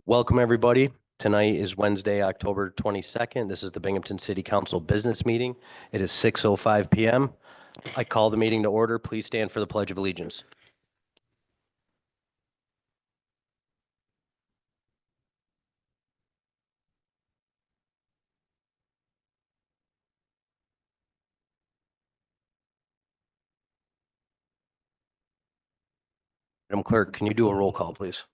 Welcome, everybody. Tonight is Wednesday, October 22nd. This is the Binghamton City Council Business Meeting. It is 6:05 PM. I call the meeting to order. Please stand for the Pledge of Allegiance. Madam Clerk, can you do a roll call, please?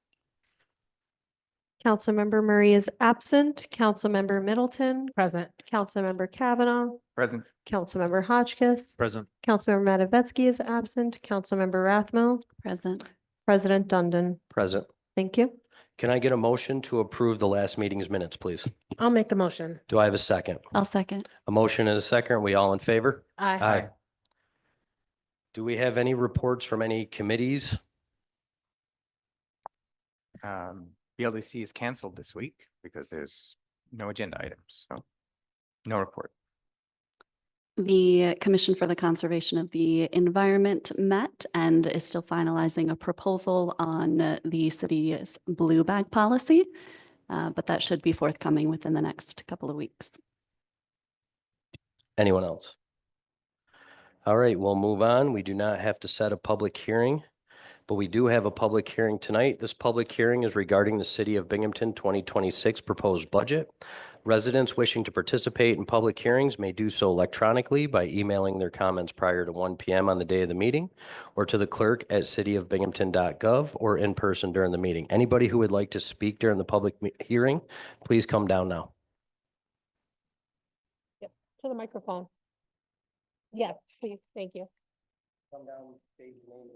Councilmember Murray is absent. Councilmember Middleton. Present. Councilmember Kavanaugh. Present. Councilmember Hotchkiss. Present. Councilmember Matavetsky is absent. Councilmember Rathmel. Present. President Dundon. Present. Thank you. Can I get a motion to approve the last meeting's minutes, please? I'll make the motion. Do I have a second? I'll second. A motion and a second. Are we all in favor? Aye. Do we have any reports from any committees? BLDC is canceled this week because there's no agenda items, so no report. The Commission for the Conservation of the Environment met and is still finalizing a proposal on the city's blue bag policy, but that should be forthcoming within the next couple of weeks. Anyone else? All right, we'll move on. We do not have to set a public hearing, but we do have a public hearing tonight. This public hearing is regarding the City of Binghamton 2026 proposed budget. Residents wishing to participate in public hearings may do so electronically by emailing their comments prior to 1 PM on the day of the meeting or to the clerk at cityofbinghamton.gov or in person during the meeting. Anybody who would like to speak during the public hearing, please come down now. To the microphone. Yes, please. Thank you. Come down, stage name.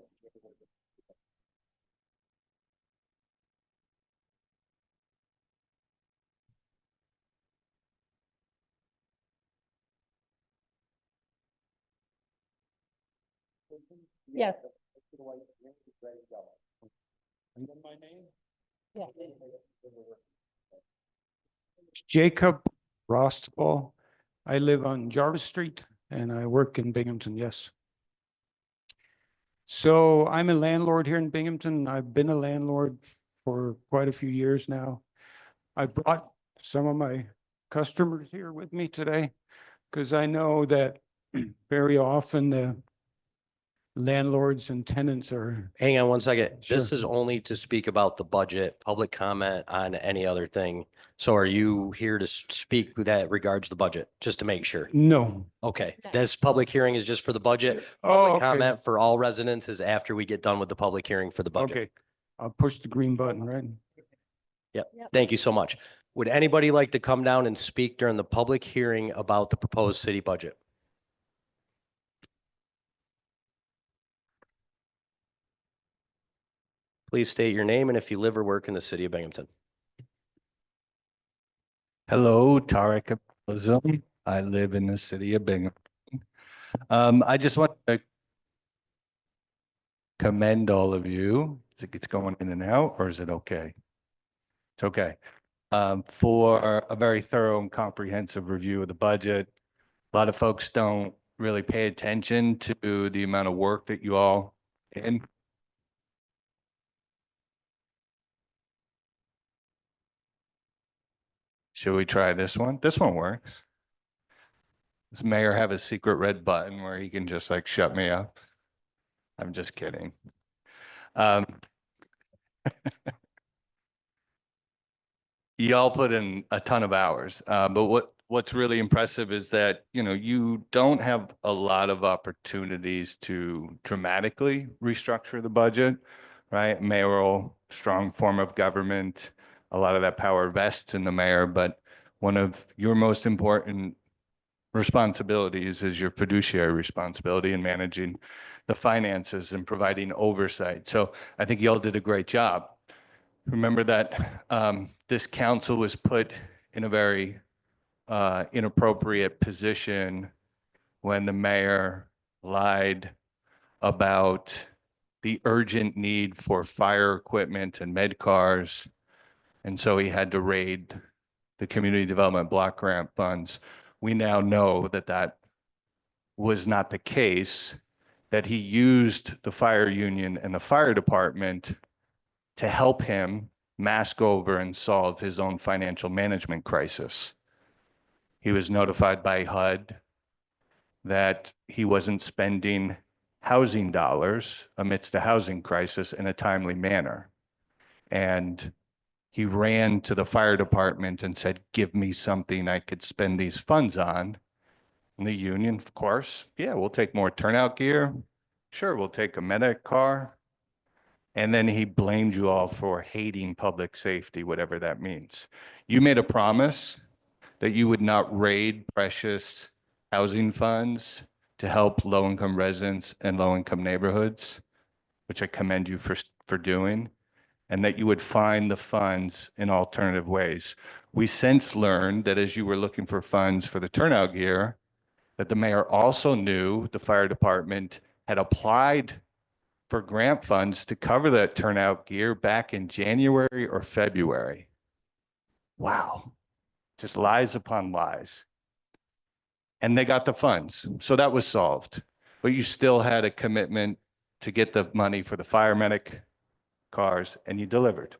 Yes. And then my name? Yeah. Jacob Rostball. I live on Jarvis Street and I work in Binghamton, yes. So I'm a landlord here in Binghamton. I've been a landlord for quite a few years now. I brought some of my customers here with me today because I know that very often the landlords and tenants are. Hang on one second. This Sure. is only to speak about the budget, public comment on any other thing. So are you here to speak that regards the budget, just to make sure? No. Okay, this public hearing is just for the budget. Oh, Public okay. comment for all residents is after we get done with the public hearing for the budget. Okay. I'll push the green button, right? Thank you so much. Would anybody like to come down and speak during the public hearing about the proposed city budget? Please state your name and if you live or work in the city of Binghamton. Hello, Tarek Abdulazim. I live in the city of Binghamton. I just want to commend all of you. Is it going in and out or is it okay? It's okay. For a very thorough and comprehensive review of the budget. A lot of folks don't really pay attention to the amount of work that you all in. Should we try this one? This one works. Does Mayor have a secret red button where he can just like shut me up? I'm just kidding. Y'all put in a ton of hours, but what's really impressive is that, you know, you don't have a lot of opportunities to dramatically restructure the budget, right? Mayoral, strong form of government. A lot of that power vests in the mayor, but one of your most important responsibilities is your fiduciary responsibility in managing the finances and providing oversight. So I think y'all did a great job. Remember that this council was put in a very inappropriate position when the mayor lied about the urgent need for fire equipment and med cars. And so he had to raid the community development block grant funds. We now know that that was not the case, that he used the fire union and the fire department to help him mask over and solve his own financial management crisis. He was notified by HUD that he wasn't spending housing dollars amidst a housing crisis in a timely manner. And he ran to the fire department and said, give me something I could spend these funds on. And the union, of course, yeah, we'll take more turnout gear. Sure, we'll take a medic car. And then he blamed you all for hating public safety, whatever that means. You made a promise that you would not raid precious housing funds to help low-income residents and low-income neighborhoods, which I commend you for doing, and that you would find the funds in alternative ways. We since learned that as you were looking for funds for the turnout gear, that the mayor also knew the fire department had applied for grant funds to cover that turnout gear back in January or February. Wow, just lies upon lies. And they got the funds, so that was solved. But you still had a commitment to get the money for the fire medic cars, and you delivered.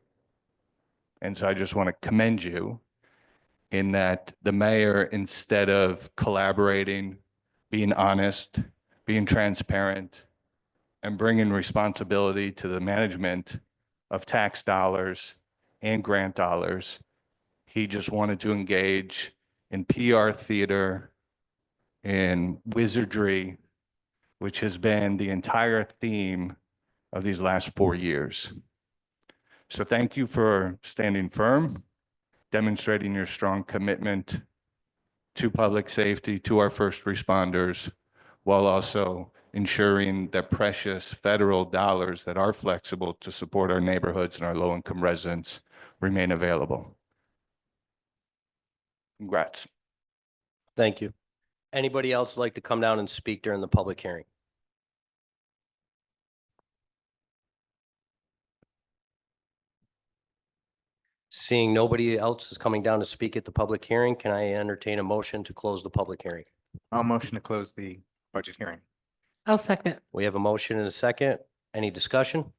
And so I just want to commend you in that the mayor, instead of collaborating, being honest, being transparent, and bringing responsibility to the management of tax dollars and grant dollars, he just wanted to engage in PR theater, in wizardry, which has been the entire theme of these last 4 years. So thank you for standing firm, demonstrating your strong commitment to public safety, to our first responders, while also ensuring that precious federal dollars that are flexible to support our neighborhoods and our low-income residents remain available. Congrats. Thank you. Anybody else like to come down and speak during the public hearing? Seeing nobody else is coming down to speak at the public hearing, can I entertain a motion to close the public hearing? I'll motion to close the budget hearing. I'll second. We have a motion and a second. Any discussion?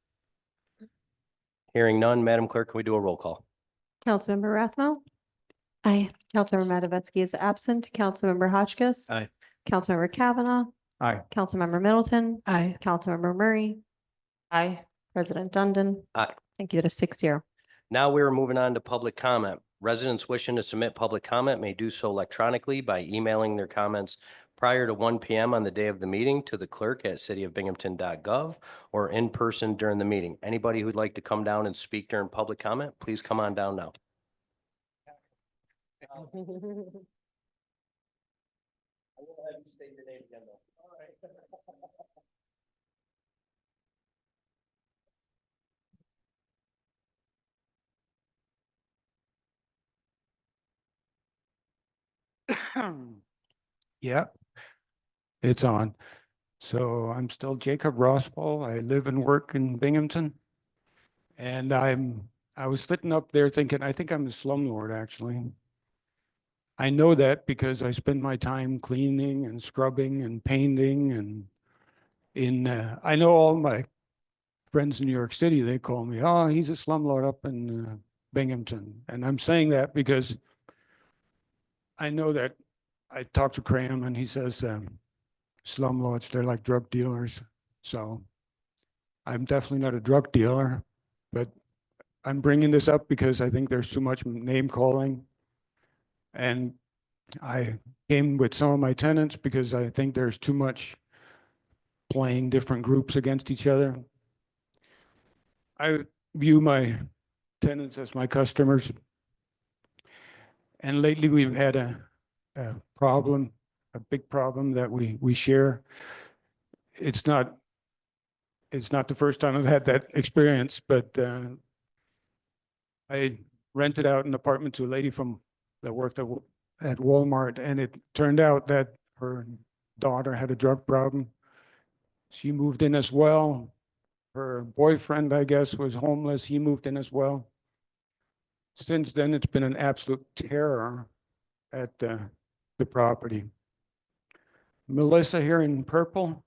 Hearing none, Madam Clerk, can we do a roll call? Councilmember Rathmel, Aye. Councilmember Matavetsky is absent, Councilmember Hotchkiss. Aye. Councilmember Kavanaugh, Aye. Councilmember Middleton, Aye. Councilmember Murray, Aye. President Dundon. Aye. Thank you. That is 6-0. Now we're moving on to public comment. Residents wishing to submit public comment may do so electronically by emailing their comments prior to 1 p.m. on the day of the meeting to the clerk at cityofbinghamton.gov or in person during the meeting. Anybody who'd like to come down and speak during public comment, please come on down now. I will have you state your name again, though. All right. Yeah, it's on. So I'm still Jacob Rossball. I live and work in Binghamton. And I was sitting up there thinking, I think I'm a slumlord, actually. I know that because I spend my time cleaning and scrubbing and painting and I know all my friends in New York City, they call me, oh, he's a slumlord up in Binghamton. And I'm saying that because I know that I talked to Graham and he says slumlords, they're like drug dealers. So I'm definitely not a drug dealer, but I'm bringing this up because I think there's too much name calling. And I came with some of my tenants because I think there's too much playing different groups against each other. I view my tenants as my customers. And lately we've had a problem, a big problem that we share. It's not the first time I've had that experience, but I rented out an apartment to a lady that worked at Walmart, and it turned out that her daughter had a drug problem. She moved in as well. Her boyfriend, I guess, was homeless. He moved in as well. Since then, it's been an absolute terror at the property. Melissa here in purple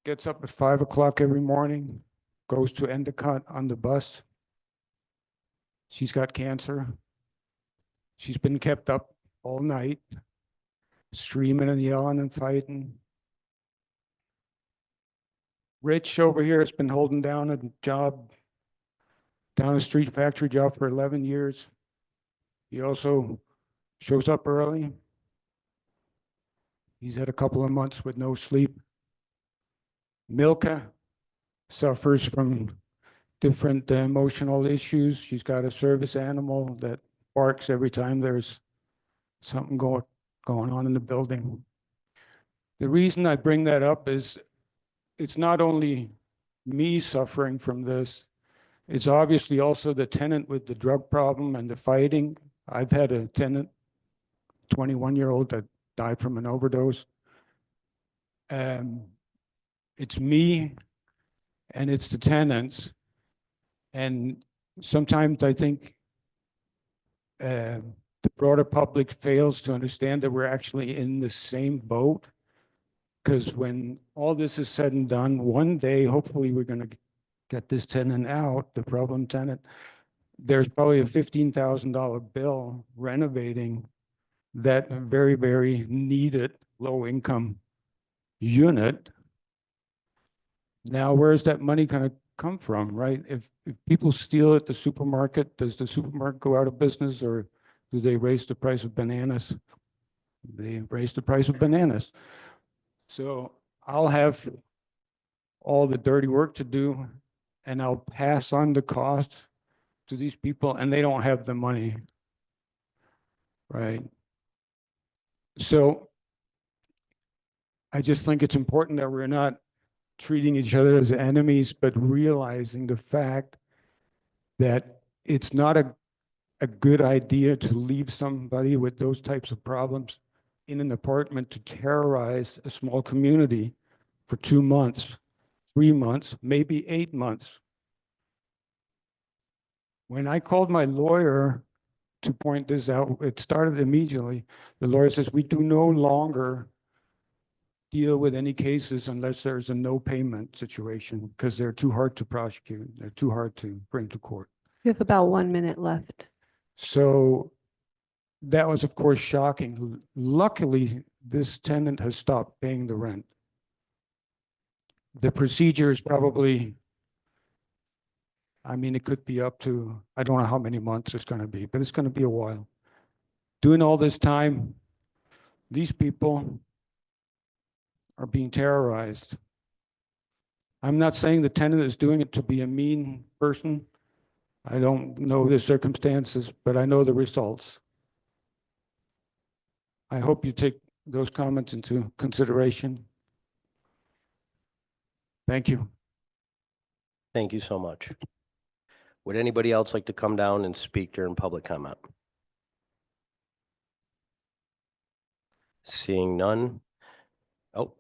gets up at 5 o'clock every morning, goes to Endicott on the bus. She's got cancer. She's been kept up all night, screaming and yelling and fighting. Rich over here has been holding down a job, down the street factory job for 11 years. He also shows up early. He's had a couple of months with no sleep. Milka suffers from different emotional issues. She's got a service animal that barks every time there's something going on in the building. The reason I bring that up is it's not only me suffering from this, it's obviously also the tenant with the drug problem and the fighting. I've had a tenant, 21-year-old, that died from an overdose. It's me and it's the tenants. And sometimes I think the broader public fails to understand that we're actually in the same boat. Because when all this is said and done, one day, hopefully we're going to get this tenant out, the problem tenant. There's probably a $15,000 bill renovating that very, very needed low-income unit. Now, where's that money going to come from, right? If people steal at the supermarket, does the supermarket go out of business, or do they raise the price of bananas? They raise the price of bananas. So I'll have all the dirty work to do, and I'll pass on the cost to these people, and they don't have the money, right? So I just think it's important that we're not treating each other as enemies, but realizing the fact that it's not a good idea to leave somebody with those types of problems in an apartment to terrorize a small community for 2 months, 3 months, maybe 8 months. When I called my lawyer to point this out, it started immediately. The lawyer says, we do no longer deal with any cases unless there's a no payment situation, because they're too hard to prosecute. They're too hard to bring to court. You have about 1 minute left. So that was, of course, shocking. Luckily, this tenant has stopped paying the rent. The procedure is probably, I mean, it could be up to, I don't know how many months it's going to be, but it's going to be a while. During all this time, these people are being terrorized. I'm not saying the tenant is doing it to be a mean person. I don't know the circumstances, but I know the results. I hope you take those comments into consideration. Thank you. Thank you so much. Would anybody else like to come down and speak during public comment? Seeing none. Oh.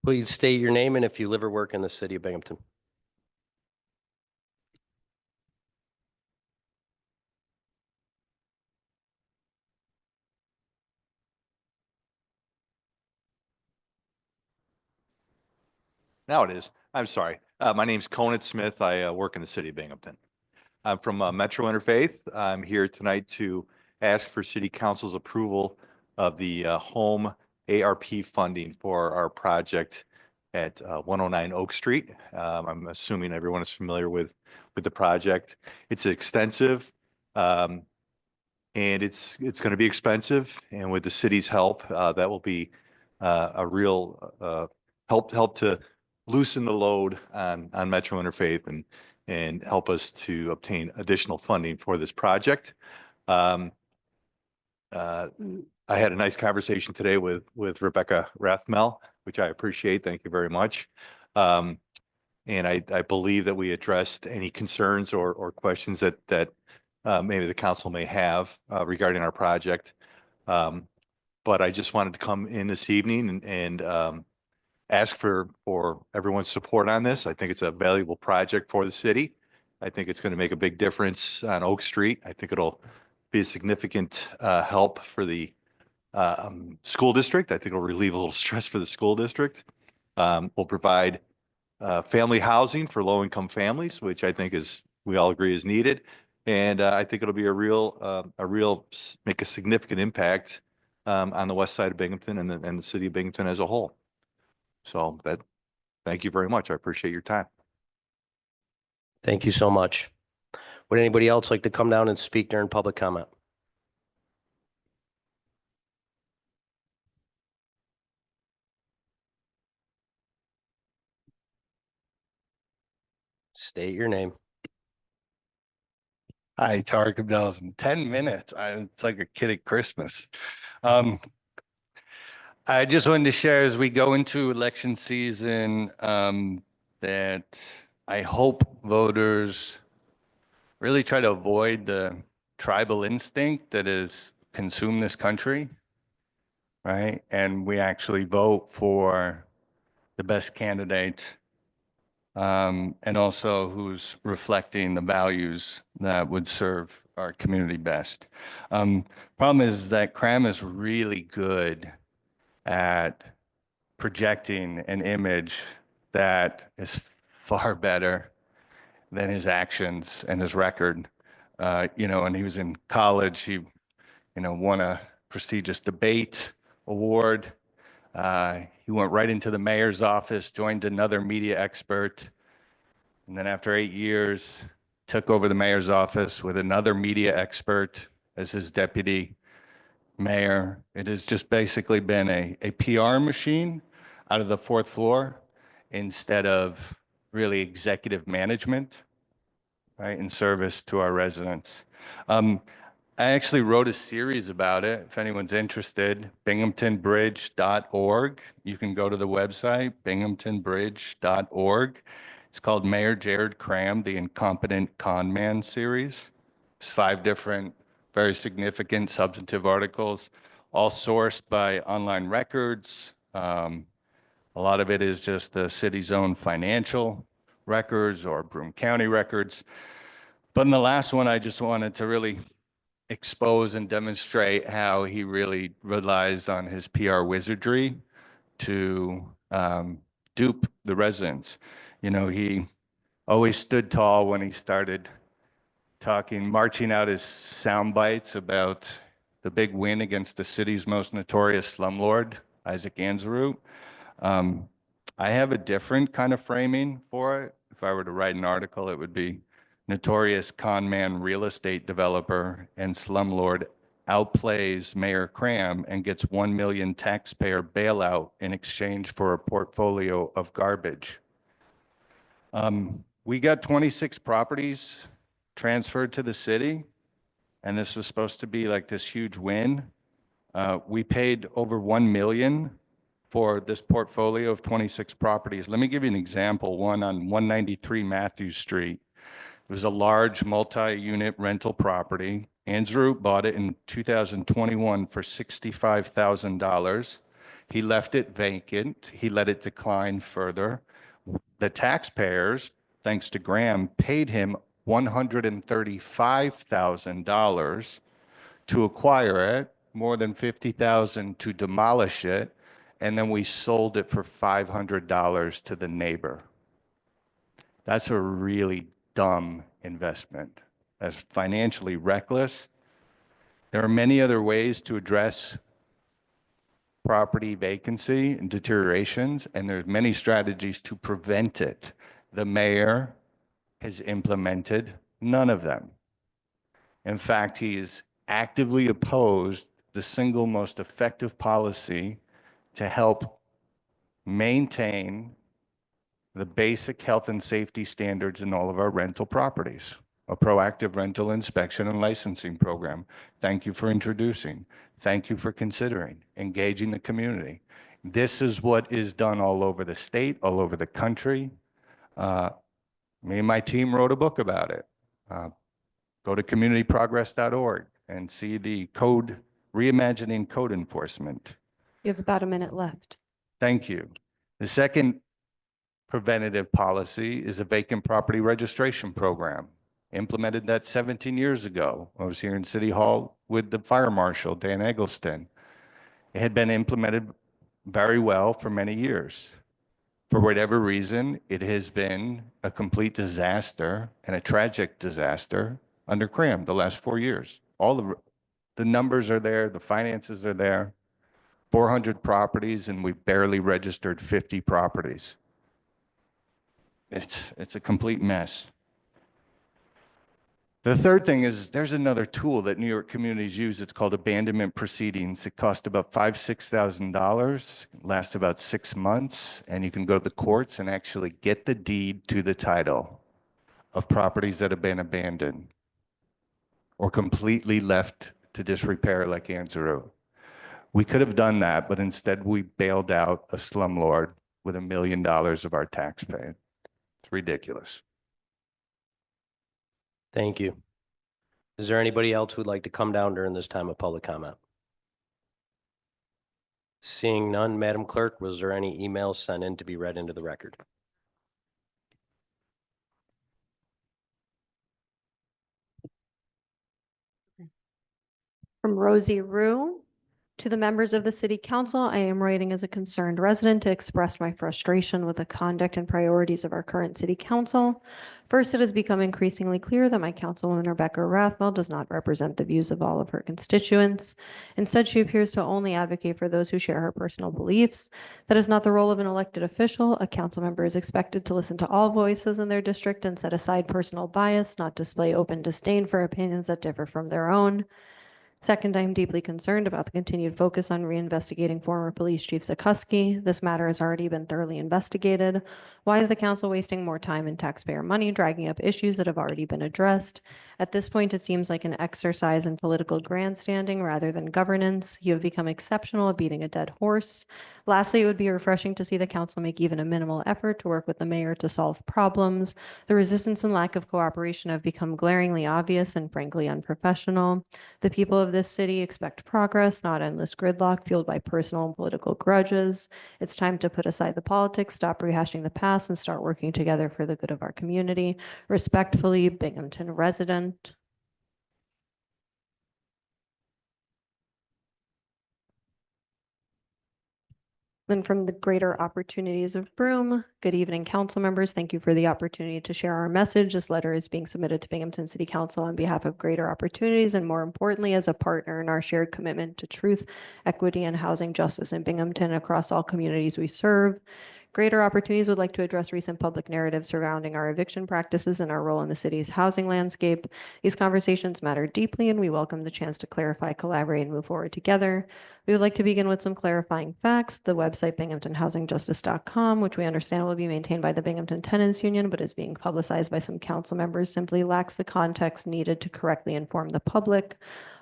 Please state your name and if you live or work in the city of Binghamton. Now it is. I'm sorry. My name's Conant Smith. I work in the city of Binghamton. I'm from Metro Interfaith. I'm here tonight to ask for city council's approval of the home ARP funding for our project at 109 Oak Street. I'm assuming everyone is familiar with the project. It's extensive and it's going to be expensive. And with the city's help, that will be a real help to loosen the load on Metro Interfaith and help us to obtain additional funding for this project. I had a nice conversation today with Rebecca Rathmel, which I appreciate. Thank you very much. And I believe that we addressed any concerns or questions that maybe the council may have regarding our project. But I just wanted to come in this evening and ask for everyone's support on this. I think it's a valuable project for the city. I think it's going to make a big difference on Oak Street. I think it'll be a significant help for the school district. I think it'll relieve a little stress for the school district. We'll provide family housing for low-income families, which I think we all agree is needed. And I think it'll be make a significant impact on the west side of Binghamton and the city of Binghamton as a whole. So thank you very much. I appreciate your time. Thank you so much. Would anybody else like to come down and speak during public comment? State your name. Hi, Tarek Abdel. 10 minutes. It's like a kid at Christmas. I just wanted to share as we go into election season that I hope voters really try to avoid the tribal instinct that has consumed this country, right? And we actually vote for the best candidate and also who's reflecting the values that would serve our community best. Problem is that Cram is really good at projecting an image that is far better than his actions and his record. And he was in college, he, won a prestigious debate award. He went right into the mayor's office, joined another media expert, and then after 8 years, took over the mayor's office with another media expert as his deputy mayor. It has just basically been a PR machine out of the fourth floor instead of really executive management, right, in service to our residents. I actually wrote a series about it. If anyone's interested, binghamtonbridge.org. You can go to the website, binghamtonbridge.org. It's called Mayor Jared Cram, the Incompetent Con Man series. There's 5 different, very significant substantive articles, all sourced by online records. A lot of it is just the city's own financial records or Broome County records. But in the last one, I just wanted to really expose and demonstrate how he really relies on his PR wizardry to dupe the residents. He always stood tall when he started marching out his sound bites about the big win against the city's most notorious slumlord, Isaac Anzarut. I have a different kind of framing for it. If I were to write an article, it would be notorious con man real estate developer and slumlord outplays Mayor Cram and gets 1 million taxpayer bailout in exchange for a portfolio of garbage. We got 26 properties transferred to the city, and this was supposed to be like this huge win. We paid over 1 million for this portfolio of 26 properties. Let me give you an example. One on 193 Matthews Street. It was a large multi-unit rental property. Anzarut bought it in 2021 for $65,000. He left it vacant. He let it decline further. The taxpayers, thanks to Graham, paid him $135,000 to acquire it, more than $50,000 to demolish it, and then we sold it for $500 to the neighbor. That's a really dumb investment. That's financially reckless. There are many other ways to address property vacancy and deteriorations, and there's many strategies to prevent it. The mayor has implemented none of them. In fact, he is actively opposed the single most effective policy to help maintain the basic health and safety standards in all of our rental properties, a proactive rental inspection and licensing program. Thank you for introducing. Thank you for considering, engaging the community. This is what is done all over the state, all over the country. Me and my team wrote a book about it. Go to communityprogress.org and see the code, reimagining code enforcement. You have about a minute left. Thank you. The second preventative policy is a vacant property registration program. Implemented that 17 years ago. I was here in City Hall with the Fire Marshal, Dan Eggleston. It had been implemented very well for many years. For whatever reason, it has been a complete disaster and a tragic disaster under Cram the last 4 years. All the numbers are there, the finances are there. 400 properties, and we barely registered 50 properties. It's a complete mess. The third thing is there's another tool that New York communities use. It's called abandonment proceedings. It costs about $5,000-$6,000, lasts about 6 months, and you can go to the courts and actually get the deed to the title of properties that have been abandoned or completely left to disrepair like Anzaru. We could have done that, but instead we bailed out a slumlord with $1 million of our tax paid. It's ridiculous. Thank you. Is there anybody else who'd like to come down during this time of public comment? Seeing none, Madam Clerk, was there any emails sent in to be read into the record? From Rosie Rue to the members of the City Council, I am writing as a concerned resident to express my frustration with the conduct and priorities of our current City Council. First, it has become increasingly clear that my Councilwoman Rebecca Rathmel does not represent the views of all of her constituents. Instead, she appears to only advocate for those who share her personal beliefs. That is not the role of an elected official. A council member is expected to listen to all voices in their district and set aside personal bias, not display open disdain for opinions that differ from their own. Second, I am deeply concerned about the continued focus on reinvestigating former Police Chief Zukoski. This matter has already been thoroughly investigated. Why is the council wasting more time and taxpayer money dragging up issues that have already been addressed? At this point, it seems like an exercise in political grandstanding rather than governance. You have become exceptional at beating a dead horse. Lastly, it would be refreshing to see the council make even a minimal effort to work with the mayor to solve problems. The resistance and lack of cooperation have become glaringly obvious and frankly unprofessional. The people of this city expect progress, not endless gridlock fueled by personal and political grudges. It's time to put aside the politics, stop rehashing the past, and start working together for the good of our community. Respectfully, Binghamton resident. Then from the Greater Opportunities of Broome, good evening, council members. Thank you for the opportunity to share our message. This letter is being submitted to Binghamton City Council on behalf of Greater Opportunities and, more importantly, as a partner in our shared commitment to truth, equity, and housing justice in Binghamton across all communities we serve. Greater Opportunities would like to address recent public narratives surrounding our eviction practices and our role in the city's housing landscape. These conversations matter deeply, and we welcome the chance to clarify, collaborate, and move forward together. We would like to begin with some clarifying facts. The website binghamtonhousingjustice.com, which we understand will be maintained by the Binghamton Tenants Union, but is being publicized by some council members, simply lacks the context needed to correctly inform the public.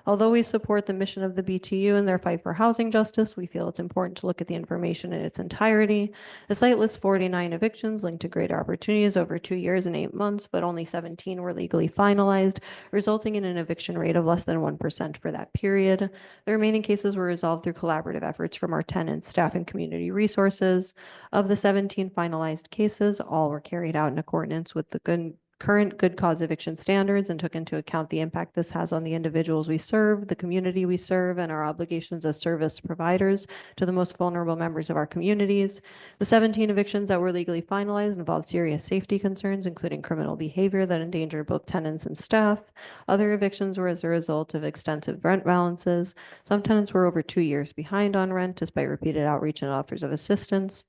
Although we support the mission of the BTU and their fight for housing justice, we feel it's important to look at the information in its entirety. The site lists 49 evictions linked to Greater Opportunities over 2 years and 8 months, but only 17 were legally finalized, resulting in an eviction rate of less than 1% for that period. The remaining cases were resolved through collaborative efforts from our tenants, staff, and community resources. Of the 17 finalized cases, all were carried out in accordance with the current good cause eviction standards and took into account the impact this has on the individuals we serve, the community we serve, and our obligations as service providers to the most vulnerable members of our communities. The 17 evictions that were legally finalized involved serious safety concerns, including criminal behavior that endangered both tenants and staff. Other evictions were as a result of extensive rent balances. Some tenants were over 2 years behind on rent despite repeated outreach and offers of assistance.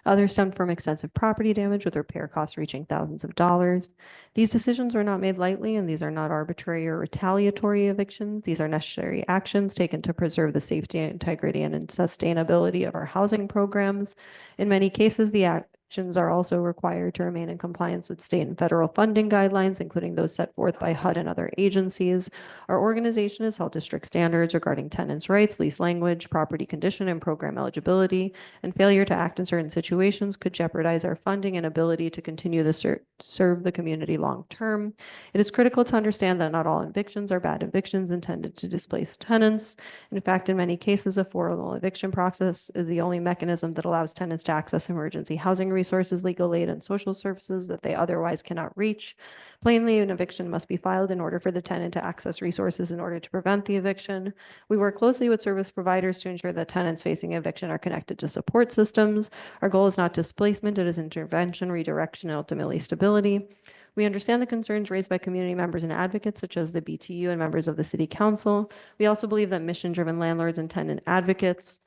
Others stemmed from extensive property damage, with repair costs reaching thousands of dollars. These decisions were not made lightly, and these are not arbitrary or retaliatory evictions. These are necessary actions taken to preserve the safety, integrity, and sustainability of our housing programs. In many cases, the actions are also required to remain in compliance with state and federal funding guidelines, including those set forth by HUD and other agencies. Our organization is held to strict standards regarding tenants' rights, lease language, property condition, and program eligibility, and failure to act in certain situations could jeopardize our funding and ability to continue to serve the community long term. It is critical to understand that not all evictions are bad evictions intended to displace tenants. In fact, in many cases, a formal eviction process is the only mechanism that allows tenants to access emergency housing resources, legal aid, and social services that they otherwise cannot reach. Plainly, an eviction must be filed in order for the tenant to access resources in order to prevent the eviction. We work closely with service providers to ensure that tenants facing eviction are connected to support systems. Our goal is not displacement, it is intervention, redirection, and ultimately stability. We understand the concerns raised by community members and advocates such as the BTU and members of the City Council. We also believe that mission-driven landlords and tenant advocates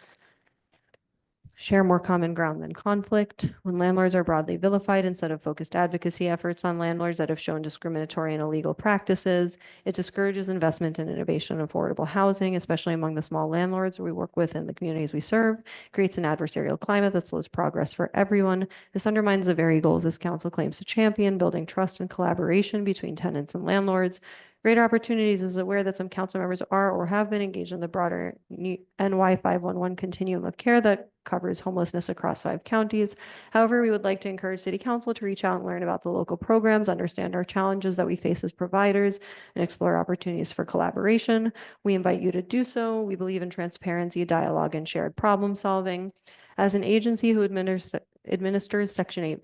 share more common ground than conflict. When landlords are broadly vilified instead of focused advocacy efforts on landlords that have shown discriminatory and illegal practices, it discourages investment in innovation and affordable housing, especially among the small landlords we work with in the communities we serve, creates an adversarial climate that slows progress for everyone. This undermines the very goals this council claims to champion, building trust and collaboration between tenants and landlords. Greater Opportunities is aware that some council members are or have been engaged in the broader NY 511 continuum of care that covers homelessness across 5 counties. However, we would like to encourage City Council to reach out and learn about the local programs, understand our challenges that we face as providers, and explore opportunities for collaboration. We invite you to do so. We believe in transparency, dialogue, and shared problem solving. As an agency who administers Section 8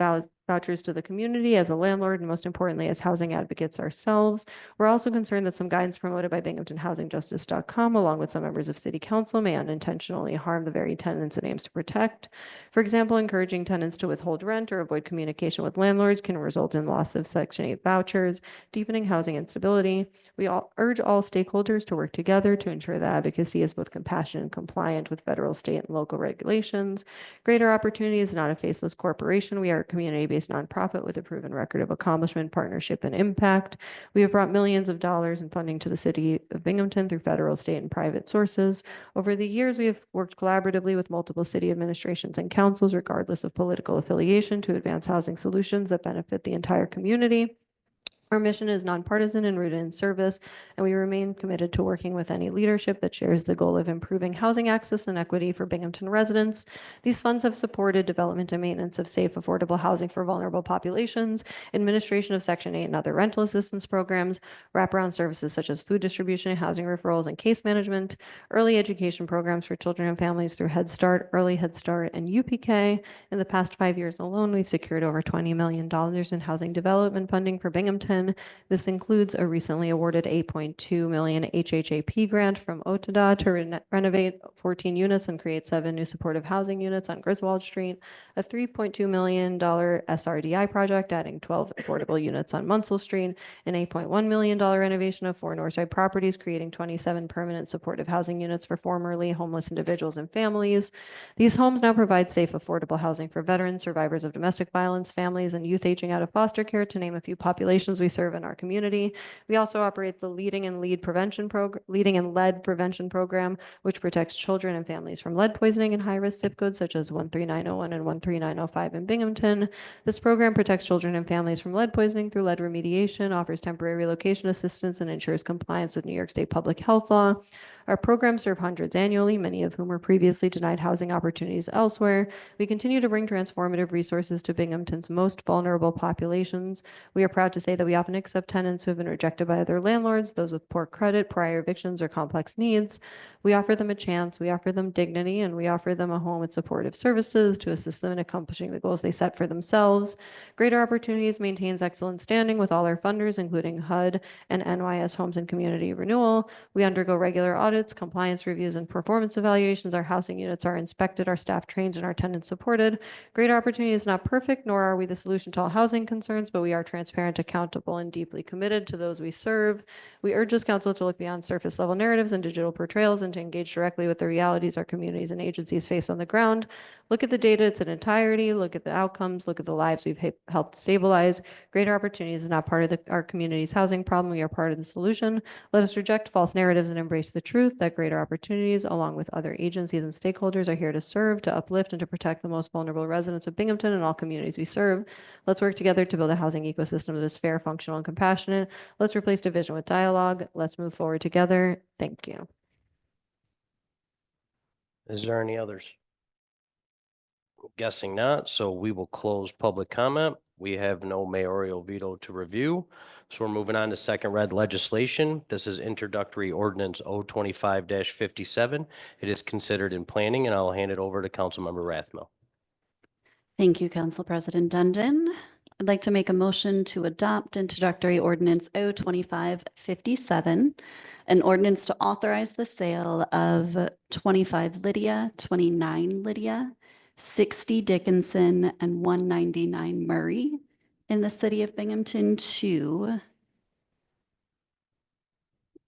vouchers to the community, as a landlord, and most importantly, as housing advocates ourselves, we're also concerned that some guidance promoted by BinghamtonHousingJustice.com, along with some members of City Council, may unintentionally harm the very tenants it aims to protect. For example, encouraging tenants to withhold rent or avoid communication with landlords can result in loss of Section 8 vouchers, deepening housing instability. We urge all stakeholders to work together to ensure that advocacy is both compassionate and compliant with federal, state, and local regulations. Greater Opportunity is not a faceless corporation. We are a community-based nonprofit with a proven record of accomplishment, partnership, and impact. We have brought millions of dollars in funding to the City of Binghamton through federal, state, and private sources. Over the years, we have worked collaboratively with multiple city administrations and councils, regardless of political affiliation, to advance housing solutions that benefit the entire community. Our mission is nonpartisan and rooted in service, and we remain committed to working with any leadership that shares the goal of improving housing access and equity for Binghamton residents. These funds have supported development and maintenance of safe, affordable housing for vulnerable populations, administration of Section 8 and other rental assistance programs, wraparound services such as food distribution, housing referrals, and case management, early education programs for children and families through Head Start, Early Head Start, and UPK. In the past 5 years alone, we've secured over $20 million in housing development funding for Binghamton. This includes a recently awarded $8.2 million HHAP grant from OTDA to renovate 14 units and create 7 new supportive housing units on Griswold Street, a $3.2 million SRDI project adding 12 affordable units on Munsell Street, an $8.1 million renovation of 4 Northside properties, creating 27 permanent supportive housing units for formerly homeless individuals and families. These homes now provide safe, affordable housing for veterans, survivors of domestic violence, families, and youth aging out of foster care, to name a few populations we serve in our community. We also operate the Leading and Lead Prevention Program, which protects children and families from lead poisoning in high-risk zip codes such as 13901 and 13905 in Binghamton. This program protects children and families from lead poisoning through lead remediation, offers temporary relocation assistance, and ensures compliance with New York State public health law. Our programs serve hundreds annually, many of whom were previously denied housing opportunities elsewhere. We continue to bring transformative resources to Binghamton's most vulnerable populations. We are proud to say that we often accept tenants who have been rejected by other landlords, those with poor credit, prior evictions, or complex needs. We offer them a chance, we offer them dignity, and we offer them a home with supportive services to assist them in accomplishing the goals they set for themselves. Greater Opportunities maintains excellent standing with all our funders, including HUD and NYS Homes and Community Renewal. We undergo regular audits, compliance reviews, and performance evaluations. Our housing units are inspected, our staff trained, and our tenants supported. Greater Opportunity is not perfect, nor are we the solution to all housing concerns, but we are transparent, accountable, and deeply committed to those we serve. We urge this council to look beyond surface level narratives and digital portrayals and to engage directly with the realities our communities and agencies face on the ground. Look at the data, it's an entirety, look at the outcomes, look at the lives we've helped stabilize. Greater Opportunities is not part of our community's housing problem. We are part of the solution. Let us reject false narratives and embrace the truth that Greater Opportunities, along with other agencies and stakeholders, are here to serve, to uplift, and to protect the most vulnerable residents of Binghamton and all communities we serve. Let's work together to build a housing ecosystem that is fair, functional, and compassionate. Let's replace division with dialogue. Let's move forward together. Thank you. Is there any others? Guessing not, so we will close public comment. We have no mayoral veto to review. So we're moving on to second read legislation. This is introductory ordinance 025-57. It is considered in planning, and I'll hand it over to Councilmember Rathmel. Thank you, Council President Dundon. I'd like to make a motion to adopt introductory ordinance O-2557, an ordinance to authorize the sale of 25 Lydia, 29 Lydia, 60 Dickinson, and 199 Murray in the city of Binghamton to,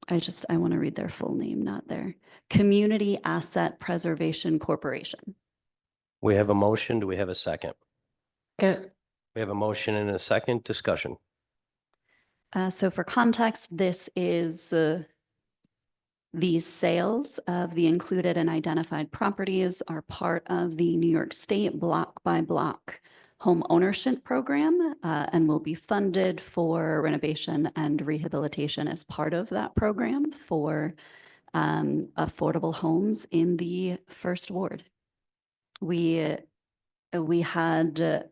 I want to read their full name, not their Community Asset Preservation Corporation. We have a motion. Do we have a second? Good. We have a motion and a second. Discussion. So for context, this is these sales of the included and identified properties are part of the New York State block by block home ownership program and will be funded for renovation and rehabilitation as part of that program for affordable homes in the first ward. We had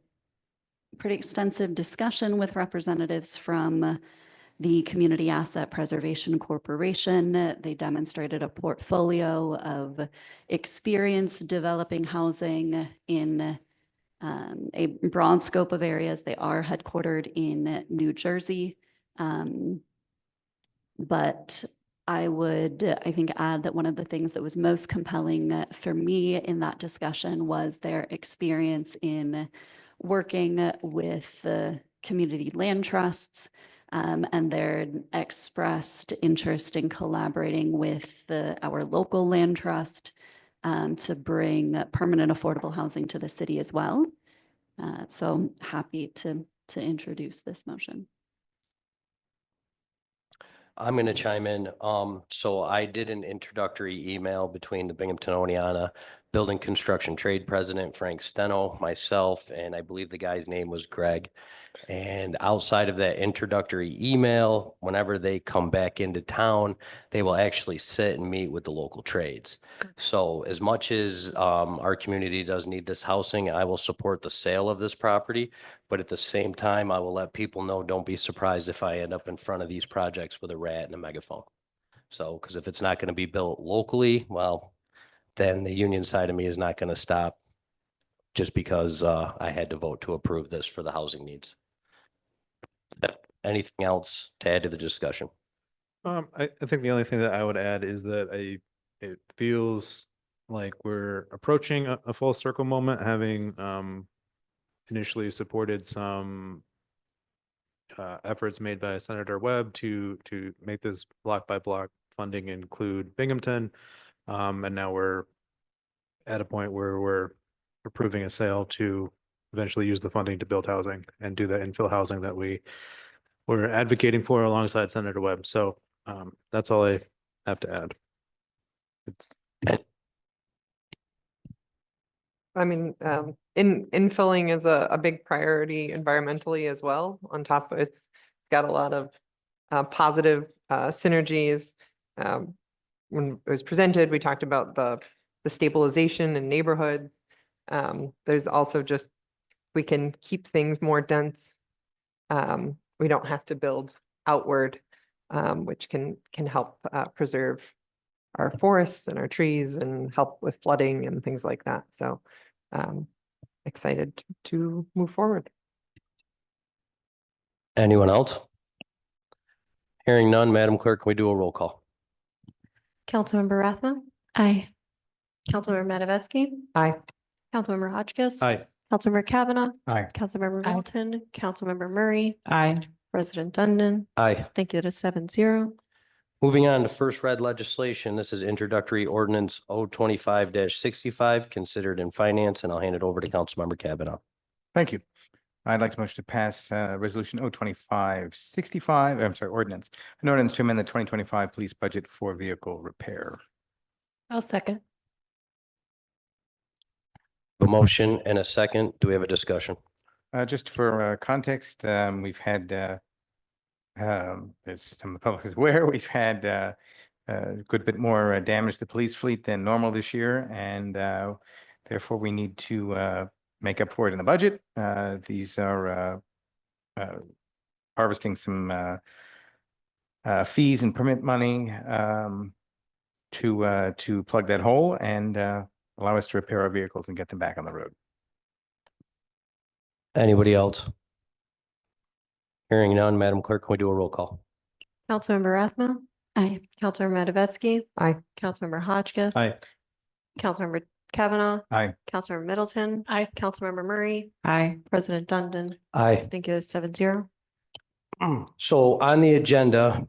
pretty extensive discussion with representatives from the Community Asset Preservation Corporation. They demonstrated a portfolio of experience developing housing in a broad scope of areas. They are headquartered in New Jersey. But I would, I think, add that one of the things that was most compelling for me in that discussion was their experience in working with community land trusts and their expressed interest in collaborating with our local land trust to bring permanent affordable housing to the city as well. So happy to introduce this motion. I'm going to chime in. So I did an introductory email between the Binghamton Oneana Building Construction Trade President, Frank Steno, myself, and I believe the guy's name was Greg. And outside of that introductory email, whenever they come back into town, they will actually sit and meet with the local trades. So as much as our community does need this housing, I will support the sale of this property. But at the same time, I will let people know, don't be surprised if I end up in front of these projects with a rat and a megaphone. So, because if it's not going to be built locally, well, then the union side of me is not going to stop just because I had to vote to approve this for the housing needs. Anything else to add to the discussion? I think the only thing that I would add is that it feels like we're approaching a full circle moment, having initially supported some efforts made by Senator Webb to make this block by block funding include Binghamton. And now we're at a point where we're approving a sale to eventually use the funding to build housing and do the infill housing that we're advocating for alongside Senator Webb. So that's all I have to add. I mean, infilling is a big priority environmentally as well. On top of it's got a lot of positive synergies. When it was presented, we talked about the stabilization in neighborhoods. There's also just, we can keep things more dense. We don't have to build outward, which can help preserve our forests and our trees and help with flooding and things like that. So excited to move forward. Anyone else? Hearing none, Madam Clerk, can we do a roll call? Councilmember Rathma, Aye. Councilmember Matavetsky, Aye. Councilmember Hotchkiss. Aye. Councilmember Kavanaugh, Aye. Councilmember Aye. Middleton, Councilmember Murray, Aye. President Dundon. Aye. Thank you. That is 7-0. Moving on to first read legislation. This is introductory ordinance O-25-65 considered in finance, and I'll hand it over to Councilmember Kavanaugh. Thank you. I'd like to motion to pass resolution O-25-65, I'm sorry, ordinance. An ordinance to amend the 2025 police budget for vehicle repair. I'll second. A motion and a second. Do we have a discussion? Just for context, we've had, as some of the public is aware, we've had a good bit more damage to the police fleet than normal this year, and therefore we need to make up for it in the budget. These are harvesting some fees and permit money to plug that hole and allow us to repair our vehicles and get them back on the road. Anybody else? Hearing none, Madam Clerk, can we do a roll call? Councilmember Rathmel, Aye. Councilmember Matavetsky, Aye. Councilmember Hotchkiss. Aye. Councilmember Kavanaugh. Aye. Councilmember Middleton. Aye. Councilmember Murray. Aye. President Dundon. Aye. Thank you. 7-0. So on the agenda,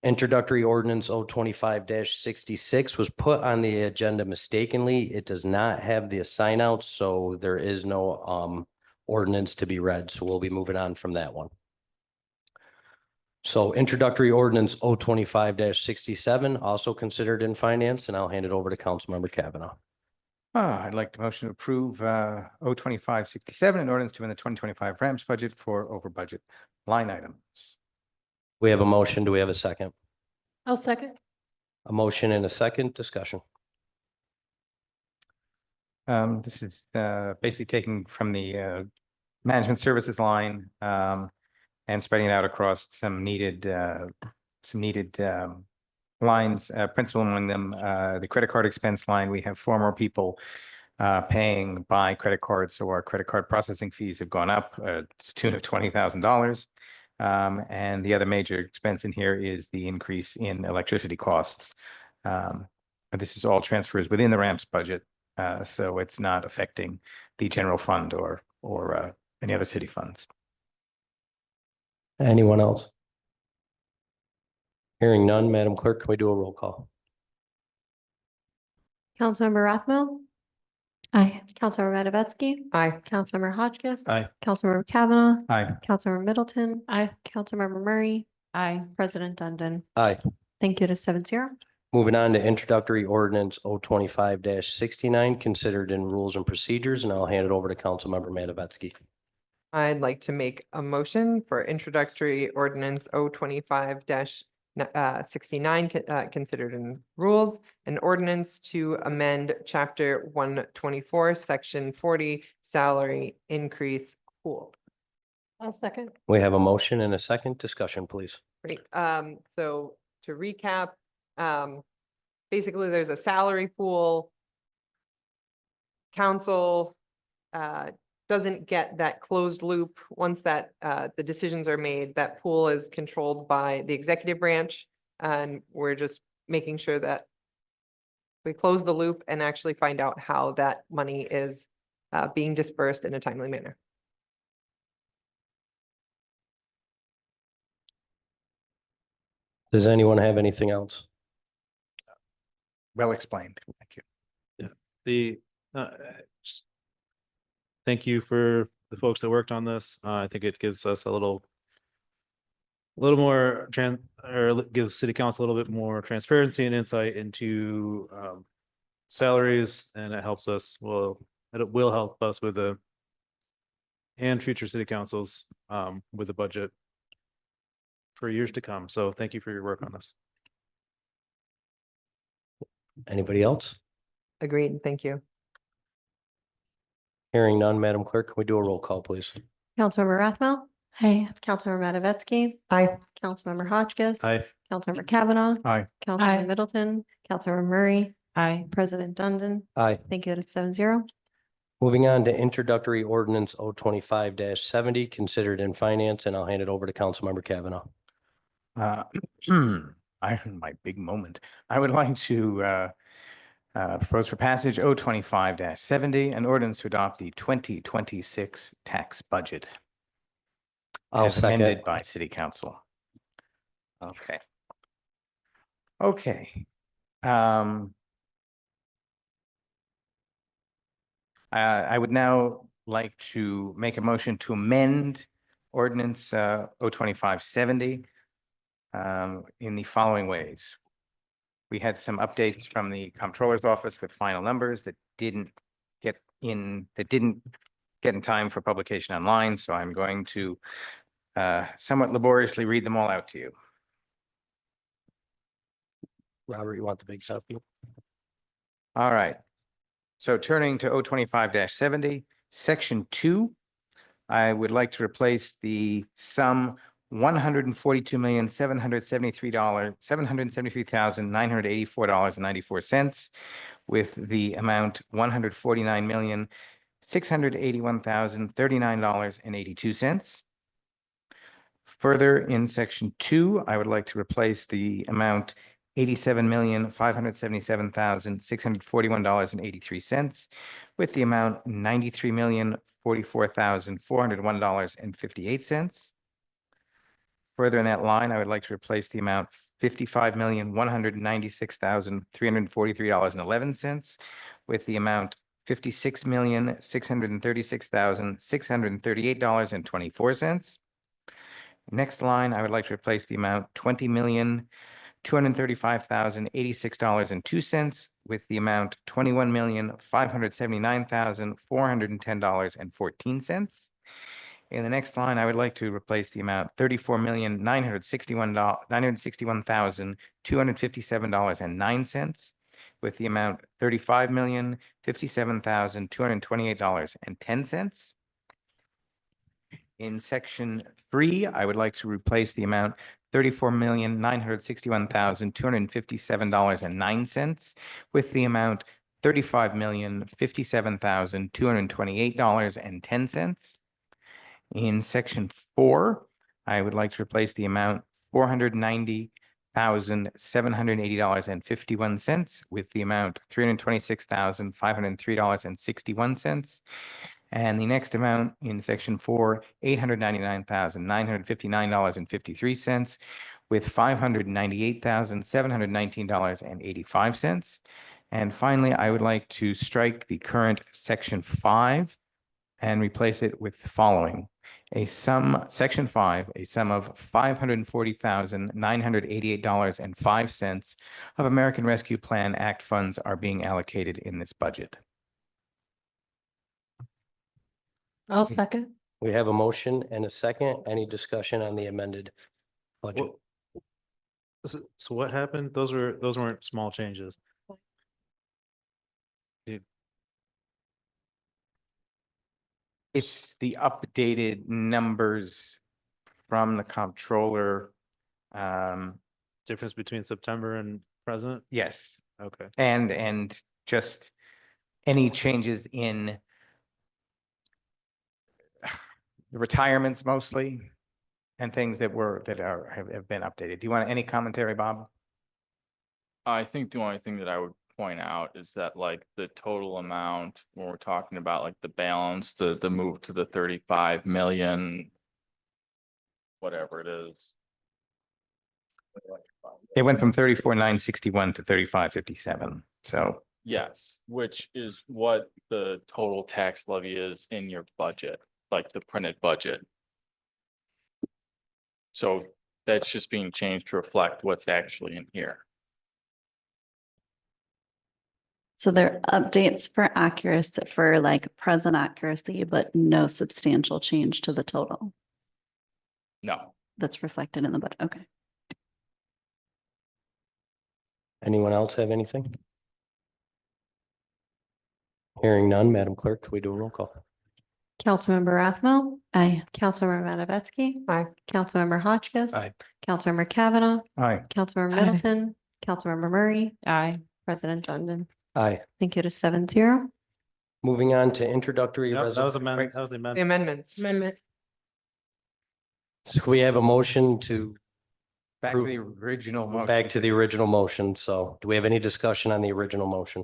introductory ordinance 025-66 was put on the agenda mistakenly. It does not have the sign out, so there is no ordinance to be read. So we'll be moving on from that one. So introductory ordinance 025-67, also considered in finance, and I'll hand it over to Councilmember Kavanaugh. I'd like to motion to approve 02567, an ordinance to amend the 2025 Rams budget for over budget line items. We have a motion. Do we have a second? I'll second. A motion and a second. Discussion. This is basically taken from the management services line and spreading it out across some needed lines, principal among them, the credit card expense line. We have 4 more people paying by credit cards, so our credit card processing fees have gone up to the tune of $20,000. And the other major expense in here is the increase in electricity costs. This is all transfers within the ramps budget, so it's not affecting the general fund or any other city funds. Anyone else? Hearing none, Madam Clerk, can we do a roll call? Councilmember Rathmel. Aye. Councilmember Matavetsky. Aye. Councilmember Hotchkiss. Aye. Councilmember Kavanaugh. Aye. Councilmember Middleton. Aye. Councilmember Murray. Aye. President Dundon. Aye. Thank you. 7-0. Moving on to introductory ordinance 025-69, considered in rules and procedures, and I'll hand it over to Councilmember Matavetsky. I'd like to make a motion for introductory ordinance 025-69, considered in rules, an ordinance to amend chapter 124, section 40, salary increase pool. I'll second. We have a motion and a second. Discussion, please. Great. So to recap, basically there's a salary pool. Council doesn't get that closed loop. Once that the decisions are made, that pool is controlled by the executive branch. And we're just making sure that we close the loop and actually find out how that money is being dispersed in a timely manner. Does anyone have anything else? Well explained. Thank you. The, just thank you for the folks that worked on this. I think it gives us a little more gives city council a little bit more transparency and insight into salaries, and it helps us, it will help us with and future city councils with the budget for years to come. So thank you for your work on this. Anybody else? Agreed. Thank you. Hearing none, Madam Clerk, can we do a roll call, please? Councilmember Rathmel. Aye. Councilmember Matavetsky. Aye. Councilmember Hotchkiss. Aye. Councilmember Kavanaugh. Aye. Councilmember Aye. Middleton. Councilmember Murray. Aye. President Dundon. Aye. Thank you. 7-0. Moving on to introductory ordinance 025-70, considered in finance, and I'll hand it over to Councilmember Kavanaugh. My big moment. I would like to propose for passage 025-70, an ordinance to adopt the 2026 tax budget I'll as second. amended by City Council. Okay. Okay. I would now like to make a motion to amend ordinance 025-70 in the following ways. We had some updates from the comptroller's office with final numbers that didn't get in time for publication online, so I'm going to somewhat laboriously read them all out to you. Robert, you want the big copy? All right. So turning to 025-70, section 2, I would like to replace the sum $773,984.94 with the amount $149,678,984.94 $681,039.82. Further, in section 2, I would like to replace the amount $87,577,641.83 with the amount $93,044,401.58. Further in that line, I would like to replace the amount $55,196,343.11 with the amount $56,636,638.24. Next line, I would like to replace the amount $20,235,086.02 with the amount $21,579,410.14. In the next line, I would like to replace the amount $34,961,957.257.09 with the amount $35,057,228.10. In section 3, I would like to replace the amount $34,961,257.09 with the amount $35,057,228.10. In section 4, I would like to replace the amount $490,780.51 with the amount $326,503.61. And the next amount in section 4, $899,959.53 with $598,719.85. And finally, I would like to strike the current section 5 and replace it with the following. Section 5, a sum of $540,988.05 of American Rescue Plan Act funds are being allocated in this budget. I'll second. We have a motion and a second. Any discussion on the amended budget? So what happened? Those weren't small changes. It's the updated numbers from the comptroller. Difference between September and present? Yes, Okay. and just any changes in the retirements mostly and things that have been updated. Do you want any commentary, Bob? I think the only thing that I would point out is that like the total amount, when we're talking about like the balance, the move to the 35 million, whatever it is. It went from 34,961 to 35,57. So Yes, which is what the total tax levy is in your budget, like the printed budget. So that's just being changed to reflect what's actually in here. So there are updates for accuracy, for like present accuracy, but no substantial change to the total No. that's reflected in the budget. Okay. Anyone else have anything? Hearing none, Madam Clerk, can we do a roll call? Councilmember Rathmel, Aye. Councilmember Matavetsky. Aye. Councilmember Hotchkiss. Aye. Councilmember Kavanaugh, aye. Councilmember Aye. Middleton, Councilmember Murray, Aye. President Dundon. Aye. Thank you to 7-0. Moving on to introductory. Yep, that was the The amendment. amendments. Amendment. So we have a motion to Back to the original motion. back to the original motion. So do we have any discussion on the original motion?